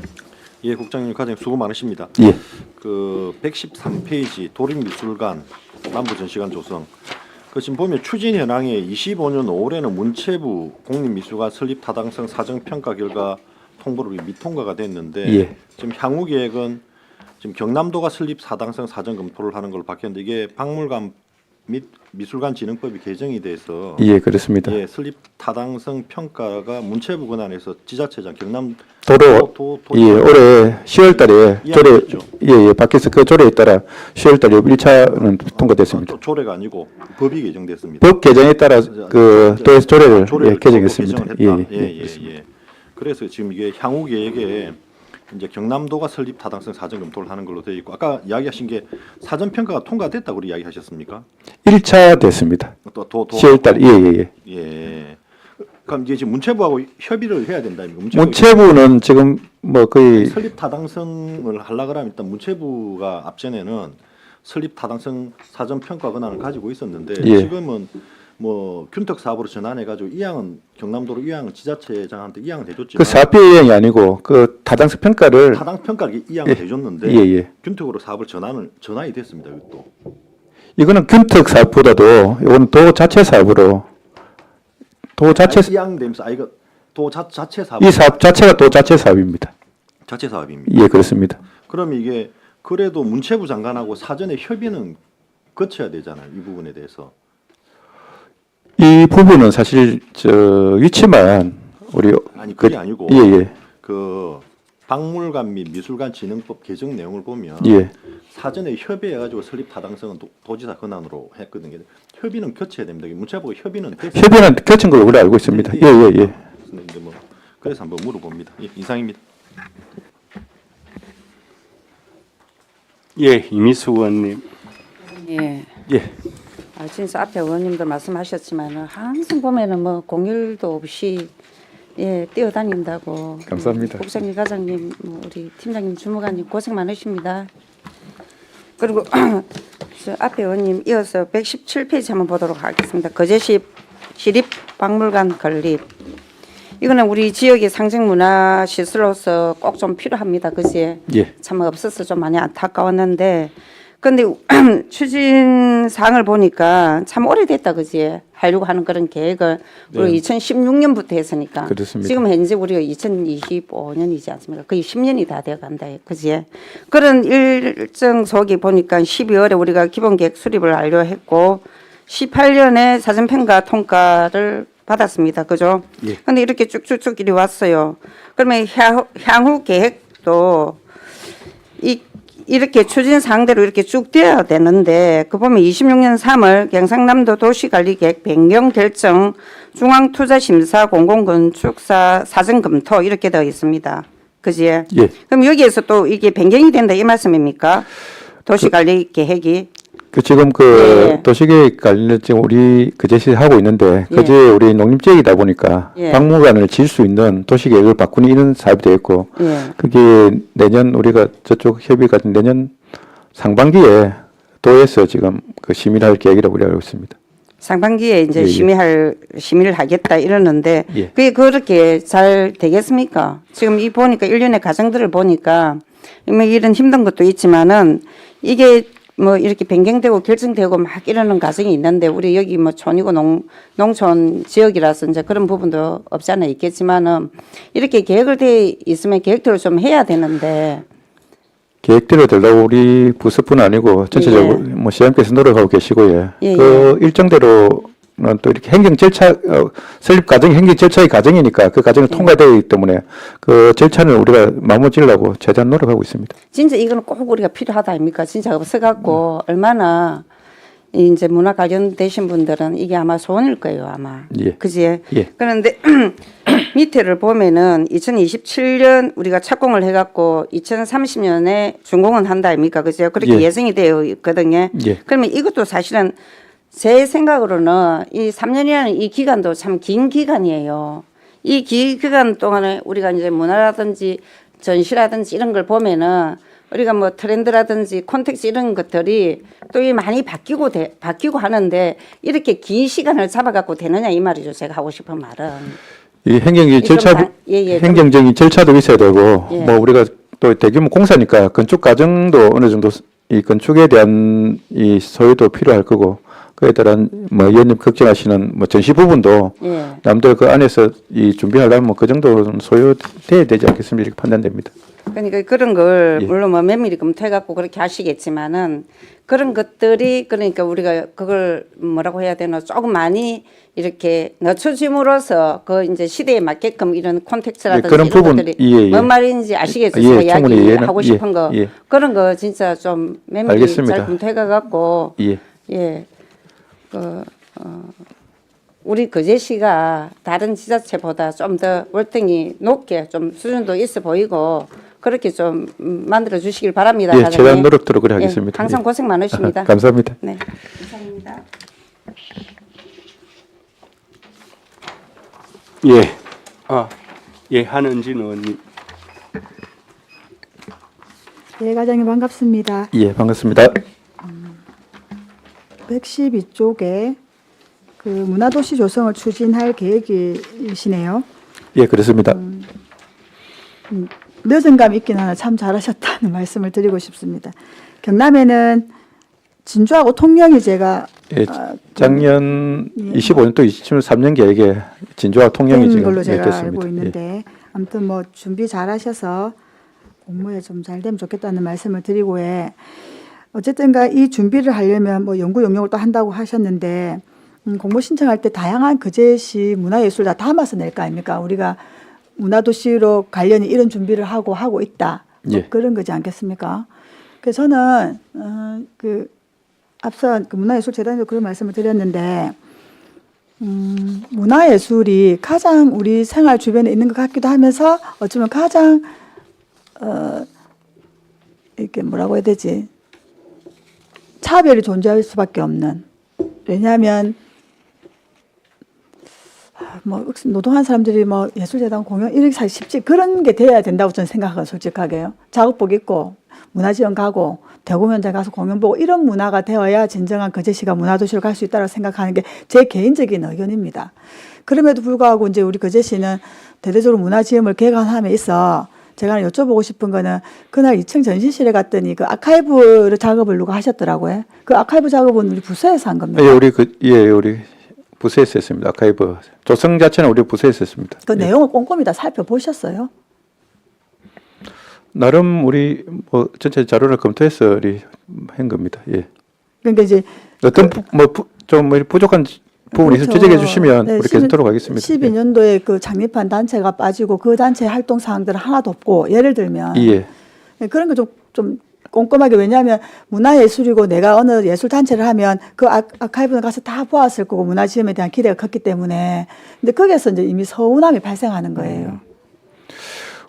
예, 국장님, 과장님 수고 많으십니다. 예. 그 113페이지 도립미술관 남부전시관 조성. 그 지금 보면 추진 현황에 25년 5월에는 문체부 공립미술관 설립 타당성 사정 평가 결과 통보를 미통과가 됐는데 예. 지금 향후 계획은 지금 경남도가 설립 타당성 사정 검토를 하는 걸로 바뀌었는데 이게 박물관 및 미술관 진흥법이 개정이 돼서 예, 그렇습니다. 예, 설립 타당성 평가가 문체부 권한에서 지자체장 경남 도로 예, 올해 10월 달에 조례 이해하셨죠? 예, 밖에서 그 조례에 따라 10월 달에 1차는 통과됐습니다. 조례가 아니고 법이 개정됐습니다. 법 개정에 따라 그 또 조례를 조례를 개정했습니다. 개정을 했다. 예, 예. 그래서 지금 이게 향후 계획에 이제 경남도가 설립 타당성 사전 검토를 하는 걸로 되어 있고 아까 이야기하신 게 사전 평가가 통과됐다고 우리 이야기하셨습니까? 1차 됐습니다. 또 10월 달 예. 예. 그럼 이제 지금 문체부하고 협의를 해야 된다. 문체부는 지금 뭐 거의 설립 타당성을 하려 그러면 일단 문체부가 앞전에는 설립 타당성 사전 평가 권한을 가지고 있었는데 예. 지금은 뭐 균특 사업으로 전환해 가지고 이양은 경남도로 이양은 지자체장한테 이양을 해줬지만 그 사업비행이 아니고 그 타당성 평가를 타당 평가를 이양을 해줬는데 예. 균특으로 사업을 전환이 됐습니다. 이것도 이거는 균특 사업보다도 이건 도 자체 사업으로 도 자체 이양되면서 이거 도 자체 사업 이 사업 자체가 도 자체 사업입니다. 자체 사업입니다. 예, 그렇습니다. 그럼 이게 그래도 문체부 장관하고 사전에 협의는 거쳐야 되잖아요. 이 부분에 대해서. 이 부분은 사실 저 위치만 우리 아니 그게 아니고 예. 그 박물관 및 미술관 진흥법 개정 내용을 보면 예. 사전에 협의해가지고 설립 타당성은 도지사 권한으로 했거든요. 협의는 거쳐야 됩니다. 문체부가 협의는 됐어요. 협의는 거친 걸로 우리 알고 있습니다. 예. 근데 뭐 그래서 한번 물어봅니다. 예, 이상입니다. 예, 이미수 의원님. 예. 예. 진짜 앞에 의원님도 말씀하셨지만 항상 보면은 뭐 공휴일도 없이 뛰어다닌다고. 감사합니다. 국장님, 과장님, 우리 팀장님, 주무관님 고생 많으십니다. 그리고 저 앞에 의원님 이어서 117페이지 한번 보도록 하겠습니다. 거제시 시립박물관 건립. 이거는 우리 지역의 상징 문화 시설로서 꼭 좀 필요합니다. 그지? 예. 참 없어서 좀 많이 안타까웠는데, 근데 추진 사항을 보니까 참 오래됐다. 그지? 하려고 하는 그런 계획을 우리 2016년부터 했으니까. 그렇습니다. 지금 현재 우리가 2025년이지 않습니까? 거의 10년이 다 되어 간다. 그지? 그런 일정 속에 보니까 12월에 우리가 기본 계획 수립을 완료했고 18년에 사전평가 통과를 받았습니다. 그죠? 예. 근데 이렇게 쭉쭉쭉 이리 왔어요. 그러면 향후 계획도 이렇게 추진 사항대로 이렇게 쭉 되어야 되는데, 그 보면 26년 3월 경상남도 도시관리계획 변경 결정 중앙투자심사 공공건축사 사전검토 이렇게 되어 있습니다. 그지? 예. 그럼 여기에서 또 이게 변경이 된다 이 말씀입니까? 도시관리계획이. 그 지금 예. 도시계획 관련 지금 우리 그제시 하고 있는데 예. 그제 우리 농림지역이다 보니까 예. 박물관을 지을 수 있는 도시계획을 바꾸는 이런 사업이 되어 있고 예. 그게 내년 우리가 저쪽 협의가 내년 상반기에 도에서 지금 그 심의할 계획이라고 우리가 알고 있습니다. 상반기에 이제 예, 예. 심의를 하겠다 이러는데 예. 그게 그렇게 잘 되겠습니까? 지금 이 보니까 일련의 과정들을 보니까 뭐 이런 힘든 것도 있지만은 이게 뭐 이렇게 변경되고 결정되고 막 이러는 과정이 있는데 우리 여기 뭐 촌이고 농촌 지역이라서 이제 그런 부분도 없지 않아 있겠지만은 이렇게 계획을 돼 있으면 계획대로 좀 해야 되는데 계획대로 되려고 우리 부서뿐 아니고 전체적으로 예. 뭐 시장께서 노력하고 계시고요. 예, 그 일정대로는 또 이렇게 행정 절차 설립 과정이 행정 절차의 과정이니까 그 과정을 예. 통과되어 있기 때문에 그 절차는 우리가 마무리 지으려고 최대한 노력하고 있습니다. 진짜 이거는 꼭 우리가 필요하다 아닙니까? 진짜 없어갖고 얼마나 이제 문화 관련되신 분들은 이게 아마 소원일 거예요, 아마. 예. 그지? 예. 그런데 밑에를 보면은 2027년 우리가 착공을 해갖고 2030년에 준공은 한다 아닙니까? 그죠? 그렇게 예. 예정이 되어 있거든요. 예. 그러면 이것도 사실은 제 생각으로는 이 3년이라는 이 기간도 참 긴 기간이에요. 이 기간 동안에 우리가 이제 문화라든지 전시라든지 이런 걸 보면은 우리가 뭐 트렌드라든지 콘텍스트 이런 것들이 또 많이 바뀌고 하는데 이렇게 긴 시간을 잡아갖고 되느냐 이 말이죠. 제가 하고 싶은 말은. 이 행정적인 절차, 예. 행정적인 절차도 있어야 되고, 예. 뭐 우리가 또 대규모 공사니까 건축 과정도 어느 정도 이 건축에 대한 이 소유도 필요할 거고, 그에 따른 뭐 의원님 걱정하시는 뭐 전시 부분도 예. 남들 그 안에서 이 준비하려면 뭐 그 정도는 소요돼야 되지 않겠습니까? 이렇게 판단됩니다. 그러니까 그런 걸 예. 물론 뭐 면밀히 검토해갖고 그렇게 하시겠지만은 그런 것들이 그러니까 우리가 그걸 뭐라고 해야 되나 조금 많이 이렇게 늦춰짐으로써 그 이제 시대에 맞게끔 이런 콘텍스트라든지 예, 그런 이런 부분, 것들이 예. 뭔 말인지 아시겠죠? 예, 제가 충분히 이야기하고 싶은 예, 거 예. 그런 거 진짜 좀 면밀히 알겠습니다. 잘 검토해갖고 예. 예. 우리 거제시가 다른 지자체보다 좀 더 월등히 높게 좀 수준도 있어 보이고 그렇게 좀 만들어 주시길 바랍니다. 예, 사장님. 최대한 노력도록 그래 하겠습니다. 예, 항상 예. 고생 많으십니다. 감사합니다. 네, 감사합니다. 예. 예, 한은진 의원님. 예, 과장님 반갑습니다. 예, 반갑습니다. 112쪽에 그 문화도시 조성을 추진할 계획이시네요. 예, 그렇습니다. 늦은 감이 있긴 하나 참 잘하셨다는 말씀을 드리고 싶습니다. 경남에는 진주하고 통영이 제가 예, 작년 25년 또 2023년 계획에 진주와 통영이 된 지금 걸로 제가 됐습니다. 알고 예. 있는데 아무튼 뭐 준비 잘하셔서 공모에 좀 잘 되면 좋겠다는 말씀을 드리고 해. 어쨌든가 이 준비를 하려면 뭐 연구 용역을 또 한다고 하셨는데 공모 신청할 때 다양한 거제시 문화예술 다 담아서 낼 거 아닙니까? 우리가 문화도시로 가려니 이런 준비를 하고 있다. 뭐 예. 그런 거지 않겠습니까? 그래서 저는 그 앞서 그 문화예술재단에서 그런 말씀을 드렸는데 문화예술이 가장 우리 생활 주변에 있는 것 같기도 하면서 어쩌면 가장 이렇게 뭐라고 해야 되지? 차별이 존재할 수밖에 없는. 왜냐하면 뭐 노동한 사람들이 뭐 예술재단 공연 이렇게 사실 쉽지 그런 게 돼야 된다고 저는 생각하고 솔직하게요. 작업복 입고 문화지원 가고 대공연장 가서 공연 보고 이런 문화가 되어야 진정한 거제시가 문화도시로 갈 수 있다고 생각하는 게 제 개인적인 의견입니다. 그럼에도 불구하고 이제 우리 거제시는 대대적으로 문화지원을 개관함에 있어 제가 하나 여쭤보고 싶은 거는 그날 2층 전시실에 갔더니 그 아카이브 작업을 누가 하셨더라고요. 그 아카이브 작업은 우리 부서에서 한 겁니다. 우리 부서에서 했습니다. 아카이브 조성 자체는 우리 부서에서 했습니다. 그 내용을 꼼꼼히 다 살펴보셨어요? 나름 우리 뭐 전체 자료를 검토해서 우리 한 겁니다. 예. 그러니까 이제 어떤 좀 부족한 부분이 있으면 지적해 주시면 네, 우리 계속하도록 하겠습니다. 12년도에 그 창립한 단체가 빠지고 그 단체 활동 사항들은 하나도 없고 예를 들면 예. 그런 거 좀 꼼꼼하게 왜냐하면 문화예술이고 내가 어느 예술 단체를 하면 그 아카이브는 가서 다 보았을 거고 문화지원에 대한 기대가 컸기 때문에 근데 거기에서 이제 이미 서운함이 발생하는 거예요.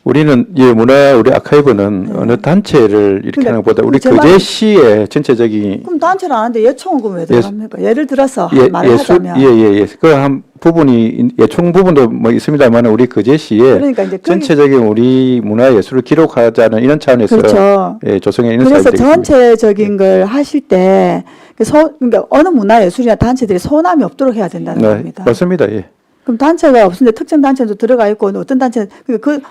우리는 우리 아카이브는 어느 단체를 이렇게 하는 것보다 우리 거제시의 전체적인 그럼 단체를 안 하는데 예총은 그럼 왜 들어갑니까? 예를 들어서 말을 예술 하자면 그 한 부분이 예총 부분도 뭐 있습니다만 우리 거제시에 그러니까 이제 전체적인 우리 문화 예술을 기록하자는 이런 차원에서 그렇죠. 조성해 있는 그래서 사업이 되겠습니다. 전체적인 걸 하실 때 그러니까 어느 문화예술이나 단체들이 소남이 없도록 해야 된다는 겁니다. 맞습니다. 예. 그럼 단체가 없는데 특정 단체도 들어가 있고 어떤 단체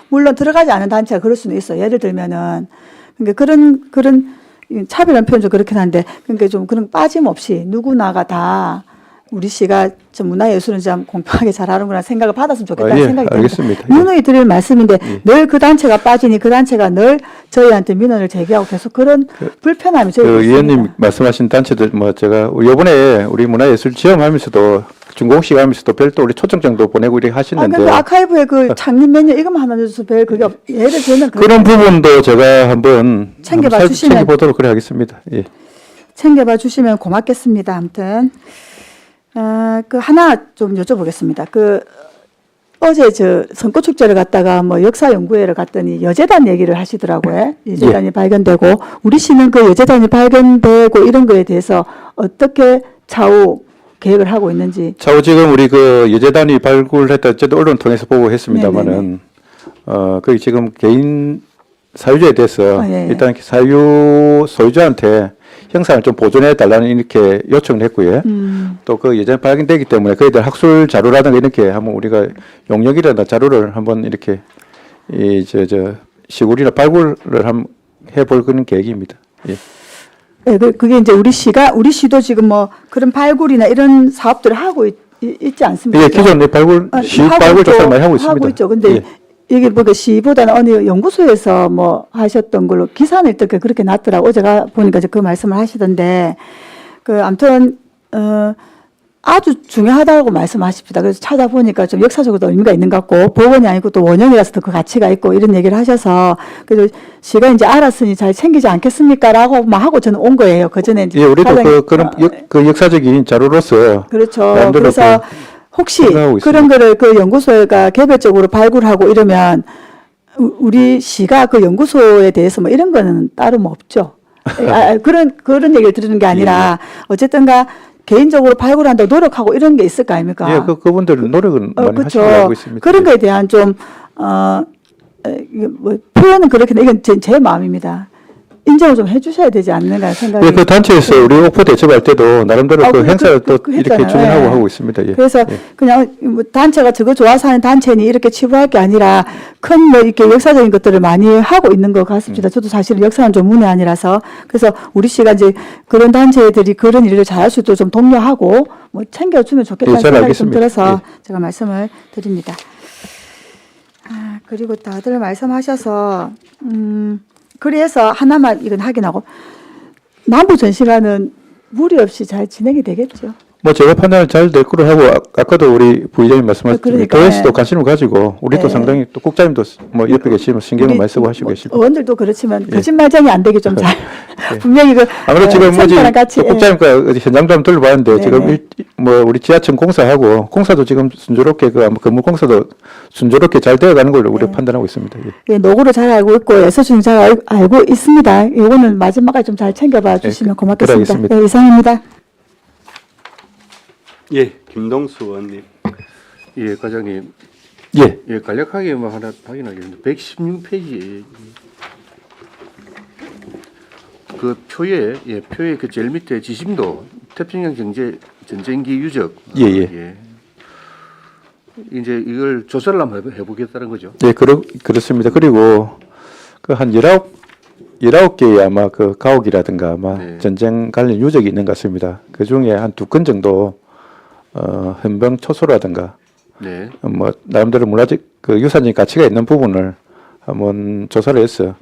물론 들어가지 않은 단체가 그럴 수는 있어요. 예를 들면은 그러니까 그런 차별한 표현 좀 그렇긴 한데 그러니까 좀 그런 빠짐없이 누구나가 다 우리 시가 좀 문화예술은 좀 공평하게 잘하는구나 생각을 받았으면 좋겠다는 생각이 듭니다. 알겠습니다. 누누이 드릴 말씀인데 늘 그 단체가 빠지니 그 단체가 늘 저희한테 민원을 제기하고 계속 그런 불편함이 저희 있습니다. 의원님 말씀하신 단체들 뭐 제가 이번에 우리 문화예술 지원하면서도 중공식 하면서도 별도 우리 초청장도 보내고 이렇게 하시는데 그 아카이브의 그 창립 메뉴 이것만 하면 줘서 별 그게 예를 들면 그런 부분도 제가 한번 챙겨보도록 그래 하겠습니다. 예. 챙겨봐 주시면 고맙겠습니다. 아무튼 그 하나 좀 여쭤보겠습니다. 그 어제 저 선꽃축제를 갔다가 뭐 역사연구회를 갔더니 여재단 얘기를 하시더라고요. 여재단이 발견되고 우리 시는 그 여재단이 발견되고 이런 거에 대해서 어떻게 차후 계획을 하고 있는지. 차후 지금 우리 그 여재단이 발굴했다 저도 언론 통해서 보고 했습니다만은 거기 지금 개인 사유주에 대해서 일단 사유 소유주한테 형상을 좀 보존해 달라는 이렇게 요청을 했고요. 또 그 예전에 발견되기 때문에 그희들 학술 자료라든가 이렇게 한번 우리가 용역이라든가 자료를 한번 이렇게 시골이나 발굴을 한번 해볼 그런 계획입니다. 예. 네, 그게 이제 우리 시도 지금 뭐 그런 발굴이나 이런 사업들을 하고 있지 않습니까? 예, 기존에 발굴 조사를 많이 하고 있습니다. 하고 있죠. 근데 이게 보니까 시보다는 어느 연구소에서 뭐 하셨던 걸로 기사는 일단 그렇게 났더라고. 어제가 보니까 그 말씀을 하시던데 아무튼 아주 중요하다고 말씀하십니다. 그래서 찾아보니까 좀 역사적으로도 의미가 있는 것 같고 복원이 아니고 또 원형이라서 더 그 가치가 있고 이런 얘기를 하셔서 그래서 시가 이제 알았으니 잘 챙기지 않겠습니까라고 막 하고 저는 온 거예요. 그 전에 예, 우리도 그런 역사적인 자료로서 그렇죠. 그래서 혹시 그런 거를 그 연구소가 개별적으로 발굴하고 이러면 우리 시가 그 연구소에 대해서 뭐 이런 거는 따로 뭐 없죠. 그런 얘기를 드리는 게 아니라 어쨌든가 개인적으로 발굴한다고 노력하고 이런 게 있을 거 아닙니까? 예, 그분들 노력은 많이 그렇죠. 하시고 알고 있습니다. 그런 거에 대한 좀 뭐 표현은 그렇게 이건 제 마음입니다. 인정을 좀 해주셔야 되지 않는가 생각이. 예, 그 단체에서 우리 오프 대첩할 때도 나름대로 그 행사를 또 이렇게 진행하고 하고 있습니다. 예. 그래서 그냥 뭐 단체가 저거 좋아서 하는 단체니 이렇게 치부할 게 아니라 큰 뭐 이렇게 역사적인 것들을 많이 하고 있는 것 같습니다. 저도 사실은 역사는 좀 문외 아니라서 그래서 우리 시가 이제 그런 단체들이 그런 일을 잘할 수 있도록 좀 독려하고 뭐 챙겨주면 좋겠다는 생각이 좀 들어서 제가 말씀을 드립니다. 그리고 다들 말씀하셔서 그래서 하나만 이건 확인하고 남부 전시관은 무리 없이 잘 진행이 되겠죠. 뭐 제가 판단을 잘 될 거로 하고 아까도 우리 부의장님 말씀하셨지만 교회에서도 관심을 가지고 우리도 상당히 또 국장님도 뭐 옆에 계시면 신경을 많이 쓰고 하시고 계시고 의원들도 그렇지만 거짓말쟁이 안 되게 좀 잘 분명히 그 아무래도 지금 뭐지 같이 국장님과 현장도 한번 둘러봤는데 지금 뭐 우리 지하철 공사하고 공사도 지금 순조롭게 건물 공사도 순조롭게 잘 되어가는 걸로 우리 판단하고 있습니다. 예, 노고를 잘 알고 있고 애써주는 잘 알고 있습니다. 이거는 마지막까지 좀 잘 챙겨봐 주시면 고맙겠습니다. 네, 이상입니다. 예, 김동수 의원님. 예, 과장님. 예. 예, 간략하게 뭐 하나 확인하겠습니다. 116페이지 그 표에 표의 그 제일 밑에 지심도 태평양 전쟁기 유적. 예, 예. 이제 이걸 조사를 한번 해보겠다는 거죠. 예, 그렇습니다. 그리고 그 한 19개의 아마 그 가옥이라든가 아마 네. 전쟁 관련 유적이 있는 것 같습니다. 그 중에 한 2건 정도 헌병 초소라든가 네. 뭐 나름대로 문화적 그 유산적 가치가 있는 부분을 한번 조사를 해서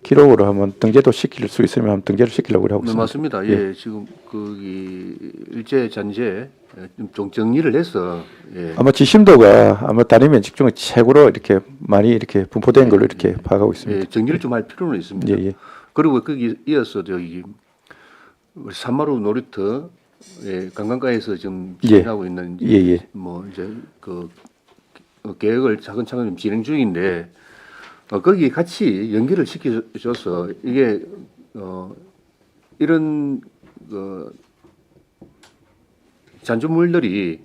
기록으로 한번 등재도 시킬 수 있으면 한번 등재를 시키려고 하고 네, 있습니다. 맞습니다. 예, 지금 거기 일제 잔재 좀 정리를 해서 아마 지심도가 아마 단위 면적 중에 최고로 이렇게 많이 이렇게 분포된 걸로 이렇게 파악하고 있습니다. 정리를 좀 할 필요는 있습니다. 예, 예. 그리고 거기 이어서 저기 우리 산마루 놀이터 관광가에서 지금 예. 진행하고 있는 예, 예. 뭐 이제 그 계획을 차근차근 좀 진행 중인데 거기 같이 연계를 시켜줘서 이게 이런 잔존물들이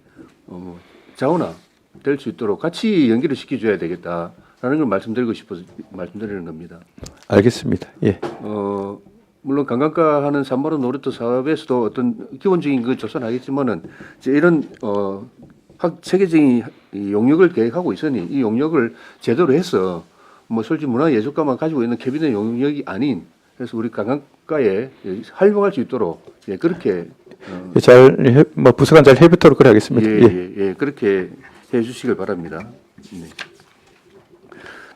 자원화 될 수 있도록 같이 연계를 시켜줘야 되겠다라는 걸 말씀드리고 싶어서 말씀드리는 겁니다. 알겠습니다. 예. 물론 관광가 하는 산마루 놀이터 사업에서도 어떤 기본적인 그 조사는 하겠지만은 이제 이런 세계적인 이 용역을 계획하고 있으니 이 용역을 제대로 해서 뭐 솔직히 문화예술가만 가지고 있는 캐비넷 용역이 아닌 그래서 우리 관광가에 활용할 수 있도록 그렇게 뭐 부서간 잘 협의토록 그래 하겠습니다. 예. 그렇게 해주시길 바랍니다. 네.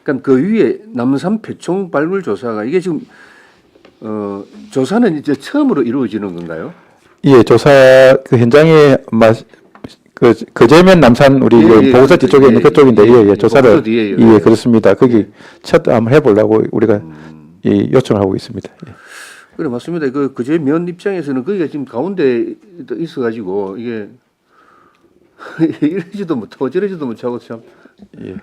그러니까 그 위에 남산 표총 발굴 조사가 이게 지금 조사는 이제 처음으로 이루어지는 건가요? 예, 조사 그 현장에 그 거제면 남산 우리 보고서지 쪽에 있는 그쪽인데 예, 조사를 뒤에요. 예, 그렇습니다. 거기 첫 한번 해보려고 우리가 요청을 하고 있습니다. 예. 그래 맞습니다. 그제 면 입장에서는 거기가 지금 가운데 있어가지고 이게 이러지도 못하고 저러지도 못하고 참. 예.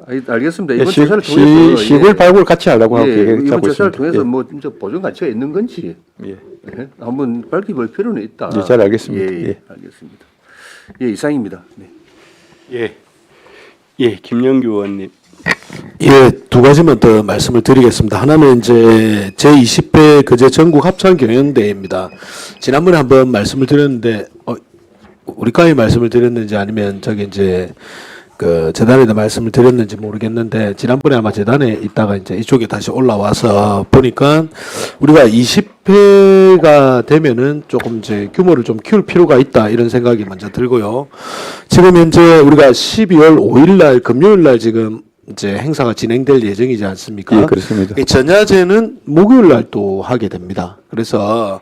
알겠습니다. 예, 이번 조사를 통해서 시골 발굴 같이 하려고 하고 계획 이번 짜고 조사를 있습니다. 통해서 예. 뭐 진짜 보존 가치가 있는 건지 예. 한번 밝혀볼 필요는 있다. 예, 잘 알겠습니다. 예, 알겠습니다. 예, 이상입니다. 네. 예, 김영규 의원님. 예, 두 가지만 더 말씀을 드리겠습니다. 하나는 이제 제20회 거제 전국 합창 경연대회입니다. 지난번에 한번 말씀을 드렸는데 우리과에 말씀을 드렸는지 아니면 저기 이제 그 재단에다 말씀을 드렸는지 모르겠는데 지난번에 아마 재단에 있다가 이제 이쪽에 다시 올라와서 보니까 우리가 20회가 되면은 조금 이제 규모를 좀 키울 필요가 있다 이런 생각이 먼저 들고요. 지금 현재 우리가 12월 5일 날 금요일 날 지금 이제 행사가 진행될 예정이지 않습니까? 예, 그렇습니다. 이 전야제는 목요일 날 또 하게 됩니다. 그래서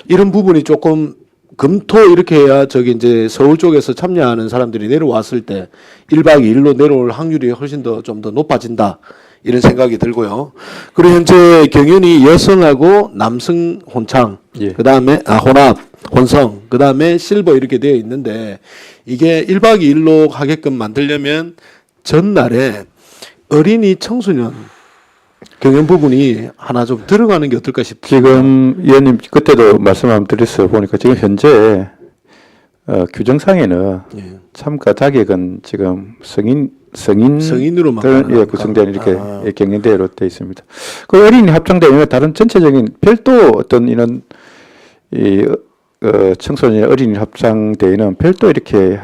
이런 부분이 조금 금토 이렇게 해야 저기 이제 서울 쪽에서 참여하는 사람들이 내려왔을 때 1박 2일로 내려올 확률이 훨씬 더 좀 더 높아진다. 이런 생각이 들고요. 그리고 현재 경연이 여성하고 남성 혼창, 예. 그다음에 혼합, 혼성, 그다음에 실버 이렇게 되어 있는데 이게 1박 2일로 하게끔 만들려면 전날에 어린이 청소년 경연 부분이 하나 좀 들어가는 게 어떨까 싶습니다. 지금 의원님 그때도 말씀 한번 드렸어 보니까 지금 현재 규정상에는 예. 참가 자격은 지금 성인으로만 예, 구성된 이렇게 경연대회로 되어 있습니다. 그 어린이 합창대회는 다른 전체적인 별도 어떤 이런 청소년 어린이 합창대회는 별도 이렇게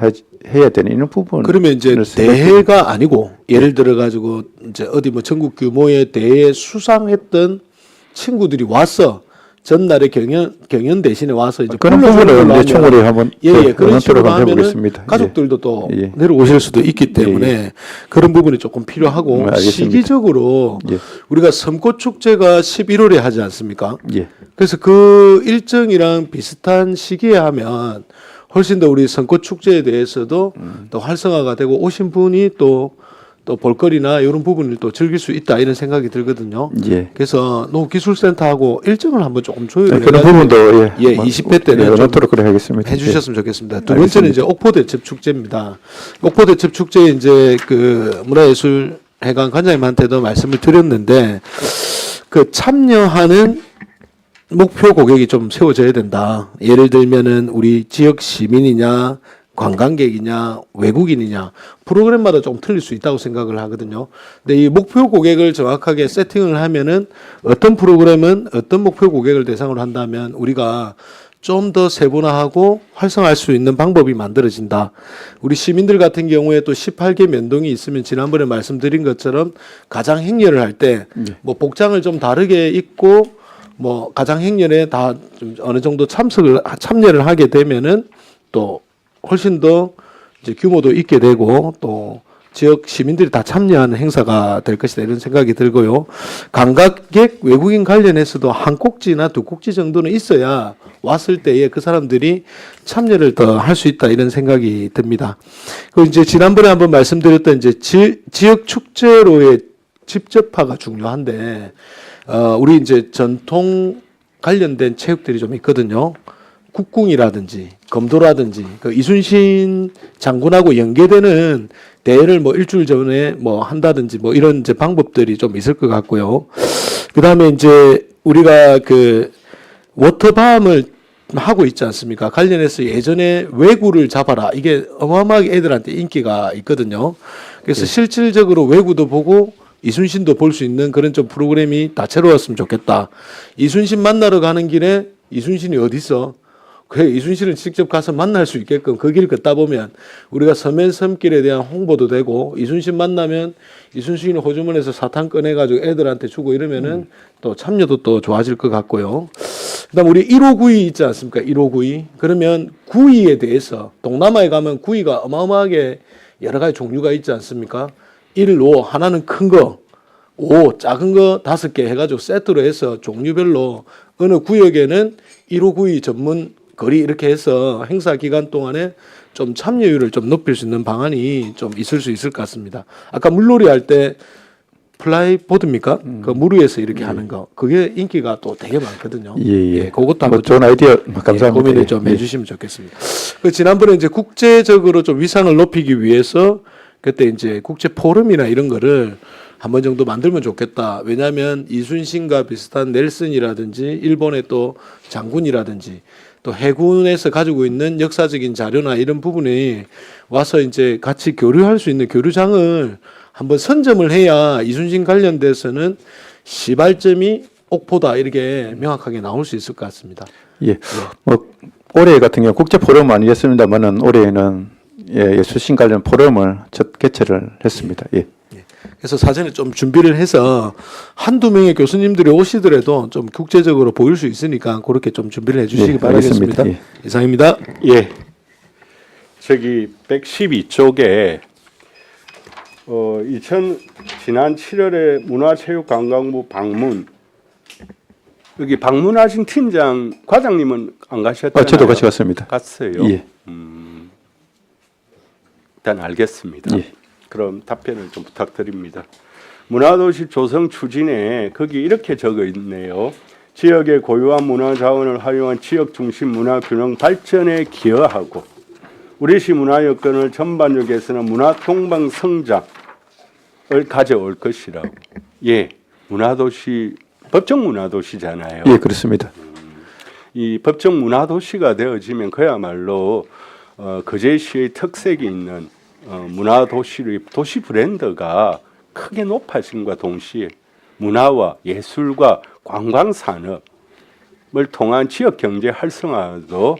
해야 되는 이런 부분. 그러면 이제 대회가 아니고 예를 들어 가지고 이제 어디 뭐 전국 규모의 대회에 수상했던 친구들이 와서 전날에 경연 대신에 와서 이제 그런 부분을 이제 충분히 한번 그런 식으로 한번 하면은 해보겠습니다. 가족들도 또 예. 내려오실 수도 있기 때문에 그런 부분이 조금 필요하고 알겠습니다. 시기적으로 예. 우리가 섬꽃 축제가 11월에 하지 않습니까? 예. 그래서 그 일정이랑 비슷한 시기에 하면 훨씬 더 우리 선꽃 축제에 대해서도 더 활성화가 되고 오신 분이 또 볼거리나 이런 부분을 또 즐길 수 있다 이런 생각이 들거든요. 예. 그래서 농기술센터하고 일정을 한번 조금 조율을 그런 해가지고 부분도 예, 20회 때는 좀 노트로 그래 하겠습니다. 해주셨으면 좋겠습니다. 두 번째는 이제 옥포대첩 축제입니다. 옥포대첩 축제에 이제 그 문화예술회관 관장님한테도 말씀을 드렸는데 그 참여하는 목표 고객이 좀 세워져야 된다. 예를 들면은 우리 지역 시민이냐, 관광객이냐 외국인이냐 프로그램마다 좀 틀릴 수 있다고 생각을 하거든요. 근데 이 목표 고객을 정확하게 세팅을 하면은 어떤 프로그램은 어떤 목표 고객을 대상으로 한다면 우리가 좀 더 세분화하고 활성화할 수 있는 방법이 만들어진다. 우리 시민들 같은 경우에 또 18개 면동이 있으면 지난번에 말씀드린 것처럼 가장 행렬을 할 때 뭐 복장을 좀 다르게 입고 뭐 가장 행렬에 다 좀 어느 정도 참여를 하게 되면은 또 훨씬 더 이제 규모도 있게 되고 또 지역 시민들이 다 참여하는 행사가 될 것이다 이런 생각이 들고요. 관광객 외국인 관련해서도 한 꼭지나 두 꼭지 정도는 있어야 왔을 때에 그 사람들이 참여를 더 할 수 있다 이런 생각이 듭니다. 그리고 이제 지난번에 한번 말씀드렸던 이제 지역 축제로의 집접화가 중요한데 우리 이제 전통 관련된 체육들이 좀 있거든요. 국궁이라든지 검도라든지 그 이순신 장군하고 연계되는 대회를 뭐 일주일 전에 뭐 한다든지 뭐 이런 이제 방법들이 좀 있을 것 같고요. 그다음에 이제 우리가 그 워터밤을 하고 있지 않습니까? 관련해서 예전에 외구를 잡아라 이게 어마어마하게 애들한테 인기가 있거든요. 그래서 실질적으로 외구도 보고 이순신도 볼 수 있는 그런 좀 프로그램이 다채로웠으면 좋겠다. 이순신 만나러 가는 길에 이순신이 어디 있어? 그 이순신을 직접 가서 만날 수 있게끔 그 길 걷다 보면 우리가 서면 섬길에 대한 홍보도 되고 이순신 만나면 이순신이 호주머니에서 사탕 꺼내가지고 애들한테 주고 이러면은 또 참여도 또 좋아질 것 같고요. 그다음 우리 1592 있지 않습니까? 1592. 그러면 구이에 대해서 동남아에 가면 구이가 어마어마하게 여러 가지 종류가 있지 않습니까? 1, 5 하나는 큰 거, 5 작은 거 5개 해가지고 세트로 해서 종류별로 어느 구역에는 1592 전문 거리 이렇게 해서 행사 기간 동안에 좀 참여율을 좀 높일 수 있는 방안이 좀 있을 수 있을 것 같습니다. 아까 물놀이 할 때 플라이보드입니까? 그 물 위에서 이렇게 하는 거 그게 인기가 또 되게 많거든요. 예. 그것도 뭐 한번 좋은 아이디어 감사합니다. 고민을 좀 해주시면 좋겠습니다. 그 지난번에 이제 국제적으로 좀 위상을 높이기 위해서 그때 이제 국제 포럼이나 이런 거를 한 번 정도 만들면 좋겠다. 왜냐하면 이순신과 비슷한 넬슨이라든지 일본의 또 장군이라든지 또 해군에서 가지고 있는 역사적인 자료나 이런 부분이 와서 이제 같이 교류할 수 있는 교류장을 한번 선점을 해야 이순신 관련돼서는 시발점이 옥포다 이렇게 명확하게 나올 수 있을 것 같습니다. 예. 뭐 올해 같은 경우 국제 포럼 아니겠습니다만은 올해는 예수신 관련 포럼을 첫 개최를 했습니다. 예. 그래서 사전에 좀 준비를 해서 한두 명의 교수님들이 오시더라도 좀 국제적으로 보일 수 있으니까 그렇게 좀 준비를 해주시기 예, 바라겠습니다. 알겠습니다. 예. 이상입니다. 예. 저기 112쪽에 지난 7월에 문화체육관광부 방문 여기 방문하신 팀장 과장님은 안 가셨잖아요. 저도 같이 갔습니다. 갔어요. 예. 일단 알겠습니다. 예. 그럼 답변을 좀 부탁드립니다. 문화도시 조성 추진에 거기 이렇게 적어 있네요. 지역의 고유한 문화 자원을 활용한 지역 중심 문화 균형 발전에 기여하고 우리시 문화 여건을 전반적으로 개선한 문화 동방 성장을 가져올 것이라고. 예, 문화도시 법정 문화도시잖아요. 예, 그렇습니다. 이 법정 문화도시가 되어지면 그야말로 거제시의 특색이 있는 문화도시의 도시 브랜드가 크게 높아짐과 동시에 문화와 예술과 관광산업을 통한 지역 경제 활성화도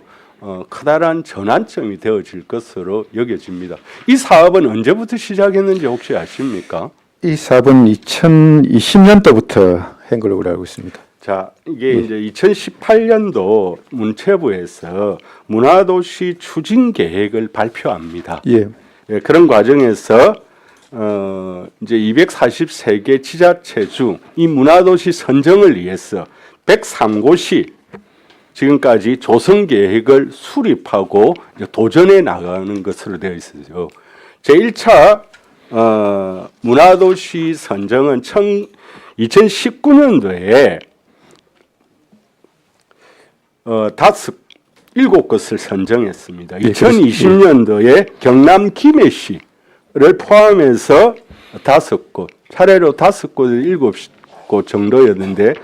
커다란 전환점이 되어질 것으로 여겨집니다. 이 사업은 언제부터 시작했는지 혹시 아십니까? 이 사업은 2020년도부터 한 걸로 알고 있습니다. 자, 이게 이제 2018년도 문체부에서 문화도시 추진 계획을 발표합니다. 예. 예, 그런 과정에서 이제 243개 지자체 중 이 문화도시 선정을 위해서 103곳이 지금까지 조성 계획을 수립하고 이제 도전해 나가는 것으로 되어 있어요. 제1차 문화도시 선정은 2019년도에 7곳을 선정했습니다. 2020년도에 경남 김해시를 포함해서 5곳, 차례로 5곳에서 7곳 정도였는데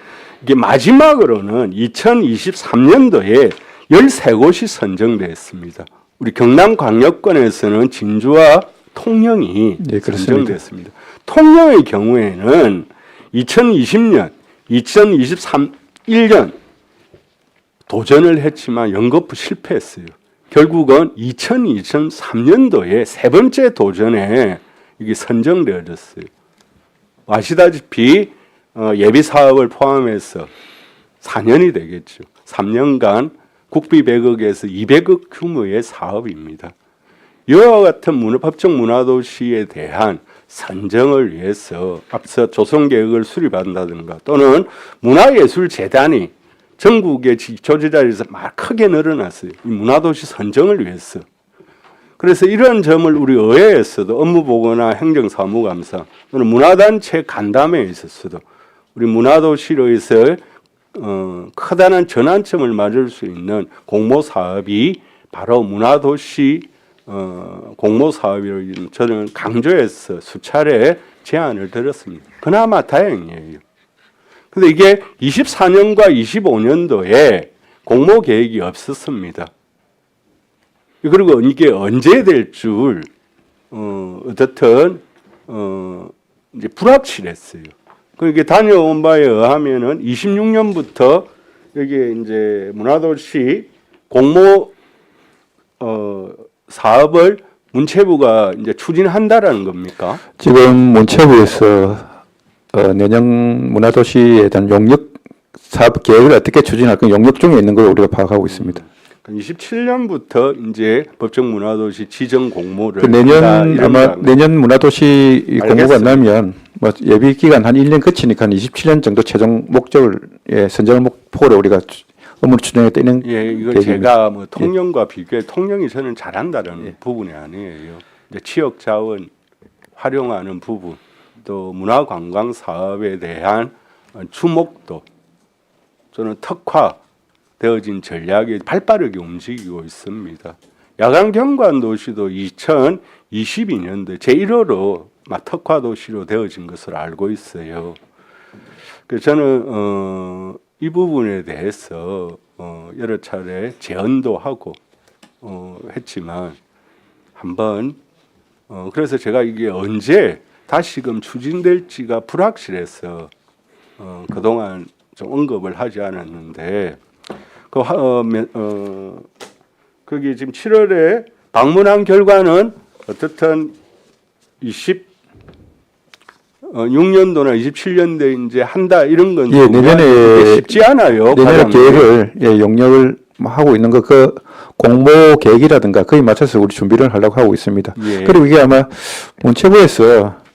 이게 마지막으로는 2023년도에 13곳이 선정됐습니다. 우리 경남광역권에서는 진주와 통영이 네, 그렇습니다. 선정됐습니다. 통영의 경우에는 2020년, 2023년 도전을 했지만 연거푸 실패했어요. 결국은 2023년도에 세 번째 도전에 이게 선정되어졌어요. 아시다시피 예비 사업을 포함해서 4년이 되겠죠. 3년간 국비 100억에서 200억 규모의 사업입니다. 이와 같은 법정 문화도시에 대한 선정을 위해서 앞서 조성계획을 수립한다든가 또는 문화예술재단이 전국의 지조제자리에서 막 크게 늘어났어요. 이 문화도시 선정을 위해서. 그래서 이런 점을 우리 의회에서도 업무보고나 행정사무감사 또는 문화단체 간담회에 있어서도 우리 문화도시로에서 커다란 전환점을 맞을 수 있는 공모사업이 바로 문화도시 공모사업이라고 저는 강조해서 수차례 제안을 드렸습니다. 그나마 다행이에요. 근데 이게 24년과 25년도에 공모 계획이 없었습니다. 그리고 이게 언제 될 줄 어떻든 이제 불확실했어요. 그게 다녀온 바에 의하면은 26년부터 여기에 이제 문화도시 공모 사업을 문체부가 이제 추진한다라는 겁니까? 지금 문체부에서 내년 문화도시에 대한 용역 사업 계획을 어떻게 추진할 건 용역 중에 있는 걸 우리가 파악하고 있습니다. 27년부터 이제 법정 문화도시 지정 공모를 그 내년 한다, 아마 이런 내년 문화도시 공모가 알겠습니다. 나면 뭐 예비 기간 한 1년 거치니까 한 27년 정도 최종 목적을 선정을 목표로 우리가 업무를 추진하겠다 이런 예, 이거 계획입니다. 제가 뭐 통영과 비교해 통영이 저는 잘한다는 부분이 아니에요. 이제 지역 자원 활용하는 부분, 또 문화관광 사업에 대한 주목도 저는 특화되어진 전략이 발빠르게 움직이고 있습니다. 야간 경관 도시도 2022년도에 제1호로 특화 도시로 되어진 것을 알고 있어요. 그래서 저는 이 부분에 대해서 여러 차례 제언도 하고 했지만 한번 그래서 제가 이게 언제 다시금 추진될지가 불확실해서 그동안 좀 언급을 하지 않았는데 거기 지금 7월에 방문한 결과는 어떻든 26년도나 27년도에 이제 한다 이런 건 예, 내년에 쉽지 않아요. 내년에 과장님. 계획을 용역을 하고 있는 거 그 공모 계획이라든가 거기에 맞춰서 우리 준비를 하려고 하고 있습니다. 예. 그리고 이게 아마 문체부에서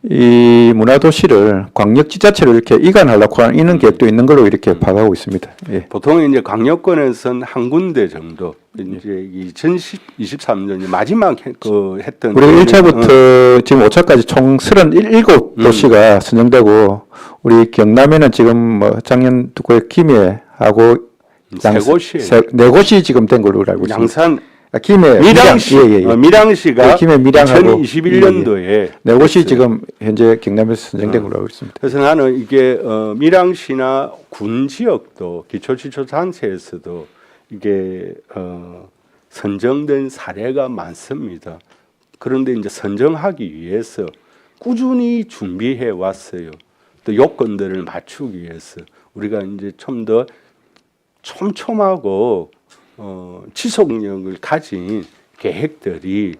이 문화도시를 광역지자체로 이렇게 이관하려고 하는 이런 계획도 있는 걸로 이렇게 파악하고 있습니다. 예. 보통 이제 강력권에서는 한 군데 정도 이제 2023년 마지막 했던 우리가 1차부터 지금 5차까지 총 37도시가 선정되고 우리 경남에는 지금 뭐 작년 두고에 김해하고 세 곳이에요. 네 곳이 지금 된 걸로 알고 있습니다. 양산 김해 밀양시 밀양시가 네, 김해 밀양하고 2021년도에 네 곳이 지금 현재 경남에서 선정된 걸로 알고 있습니다. 그래서 나는 이게 밀양시나 군 지역도 기초지도단체에서도 이게 선정된 사례가 많습니다. 그런데 이제 선정하기 위해서 꾸준히 준비해 왔어요. 또 요건들을 맞추기 위해서 우리가 이제 좀 더 촘촘하고 지속력을 가진 계획들이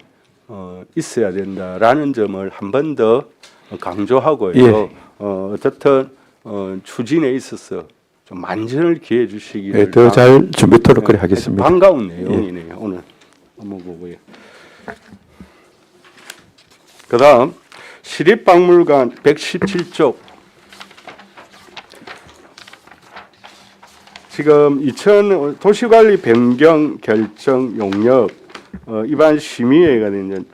있어야 된다라는 점을 한 번 더 강조하고요. 예. 어쨌든 추진에 있어서 좀 만전을 기해 주시기를 예, 더 잘 준비토록 그래 하겠습니다. 반가운 내용이네요. 오늘 업무보고에. 그다음 시립박물관 117쪽 지금 2000 도시관리 변경 결정 용역 입안 심의회가 된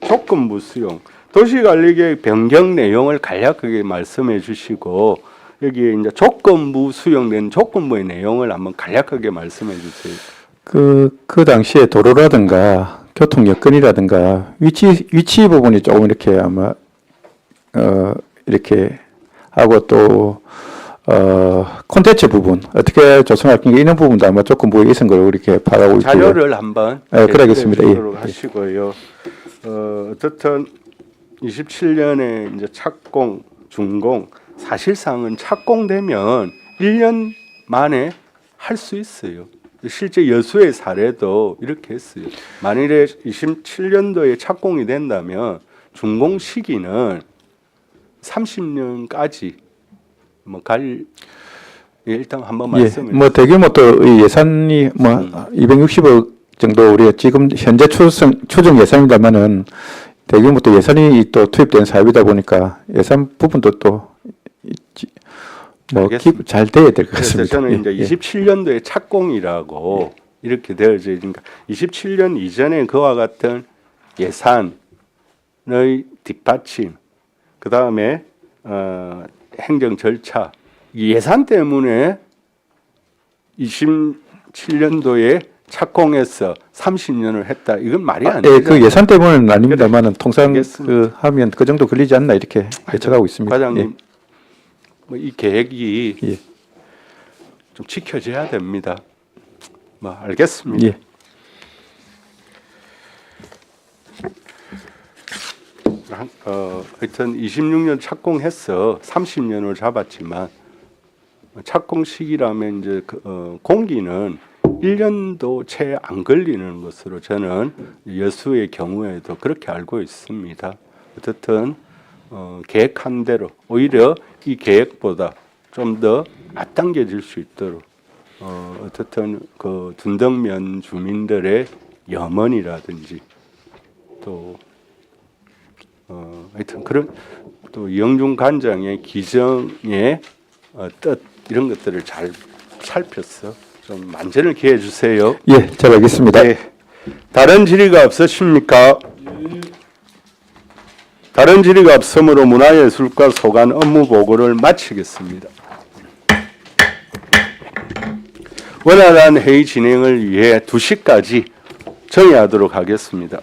조건부 수용 도시관리계획 변경 내용을 간략하게 말씀해 주시고 여기에 이제 조건부 수용된 조건부의 내용을 한번 간략하게 말씀해 주세요. 그 당시에 도로라든가 교통 여건이라든가 위치 부분이 조금 이렇게 아마 이렇게 하고 또 콘텐츠 부분 어떻게 조성할 건가 이런 부분도 아마 조금 뭐 있은 걸로 이렇게 파악하고 있고요. 자료를 한번 그러겠습니다. 예. 제출해 하시고요. 어떻든 27년에 이제 착공, 준공 사실상은 착공되면 1년 만에 할 수 있어요. 실제 여수의 사례도 이렇게 했어요. 만일에 27년도에 착공이 된다면 준공 시기는 30년까지 갈 일단 한번 말씀을 뭐 대규모 또 이 예산이 뭐 260억 정도 우리가 지금 현재 추정 예산입니다만은 대규모 또 예산이 또 투입된 사업이다 보니까 예산 부분도 또 알겠습니다. 잘 돼야 될 것 그래서 같습니다. 저는 이제 예, 예. 27년도에 착공이라고 이렇게 되어져 있으니까 27년 이전에 그와 같은 예산의 뒷받침, 그 다음에 행정 절차, 이 예산 때문에 27년도에 착공해서 30년을 했다. 이건 말이 안 되죠. 그 예산 때문은 아닙니다만은 통상 알겠습니다. 하면 그 정도 걸리지 않나 이렇게 예측하고 있습니다. 과장님, 뭐 이 계획이 예. 좀 지켜져야 됩니다. 뭐 알겠습니다. 예. 하여튼 26년 착공해서 30년을 잡았지만 착공 시기라면 이제 공기는 1년도 채 안 걸리는 것으로 저는 여수의 경우에도 그렇게 알고 있습니다. 어쨌든 계획한 대로 오히려 이 계획보다 좀 더 앞당겨질 수 있도록 어쨌든 그 둔덕면 주민들의 염원이라든지 또 하여튼 그런 또 이영중 관장의 기정의 뜻 이런 것들을 잘 살펴서 좀 만전을 기해 주세요. 예, 잘 알겠습니다. 네. 다른 질의가 없으십니까? 다른 질의가 없으므로 문화예술과 소관 업무 보고를 마치겠습니다. 원활한 회의 진행을 위해 2시까지 정의하도록 하겠습니다.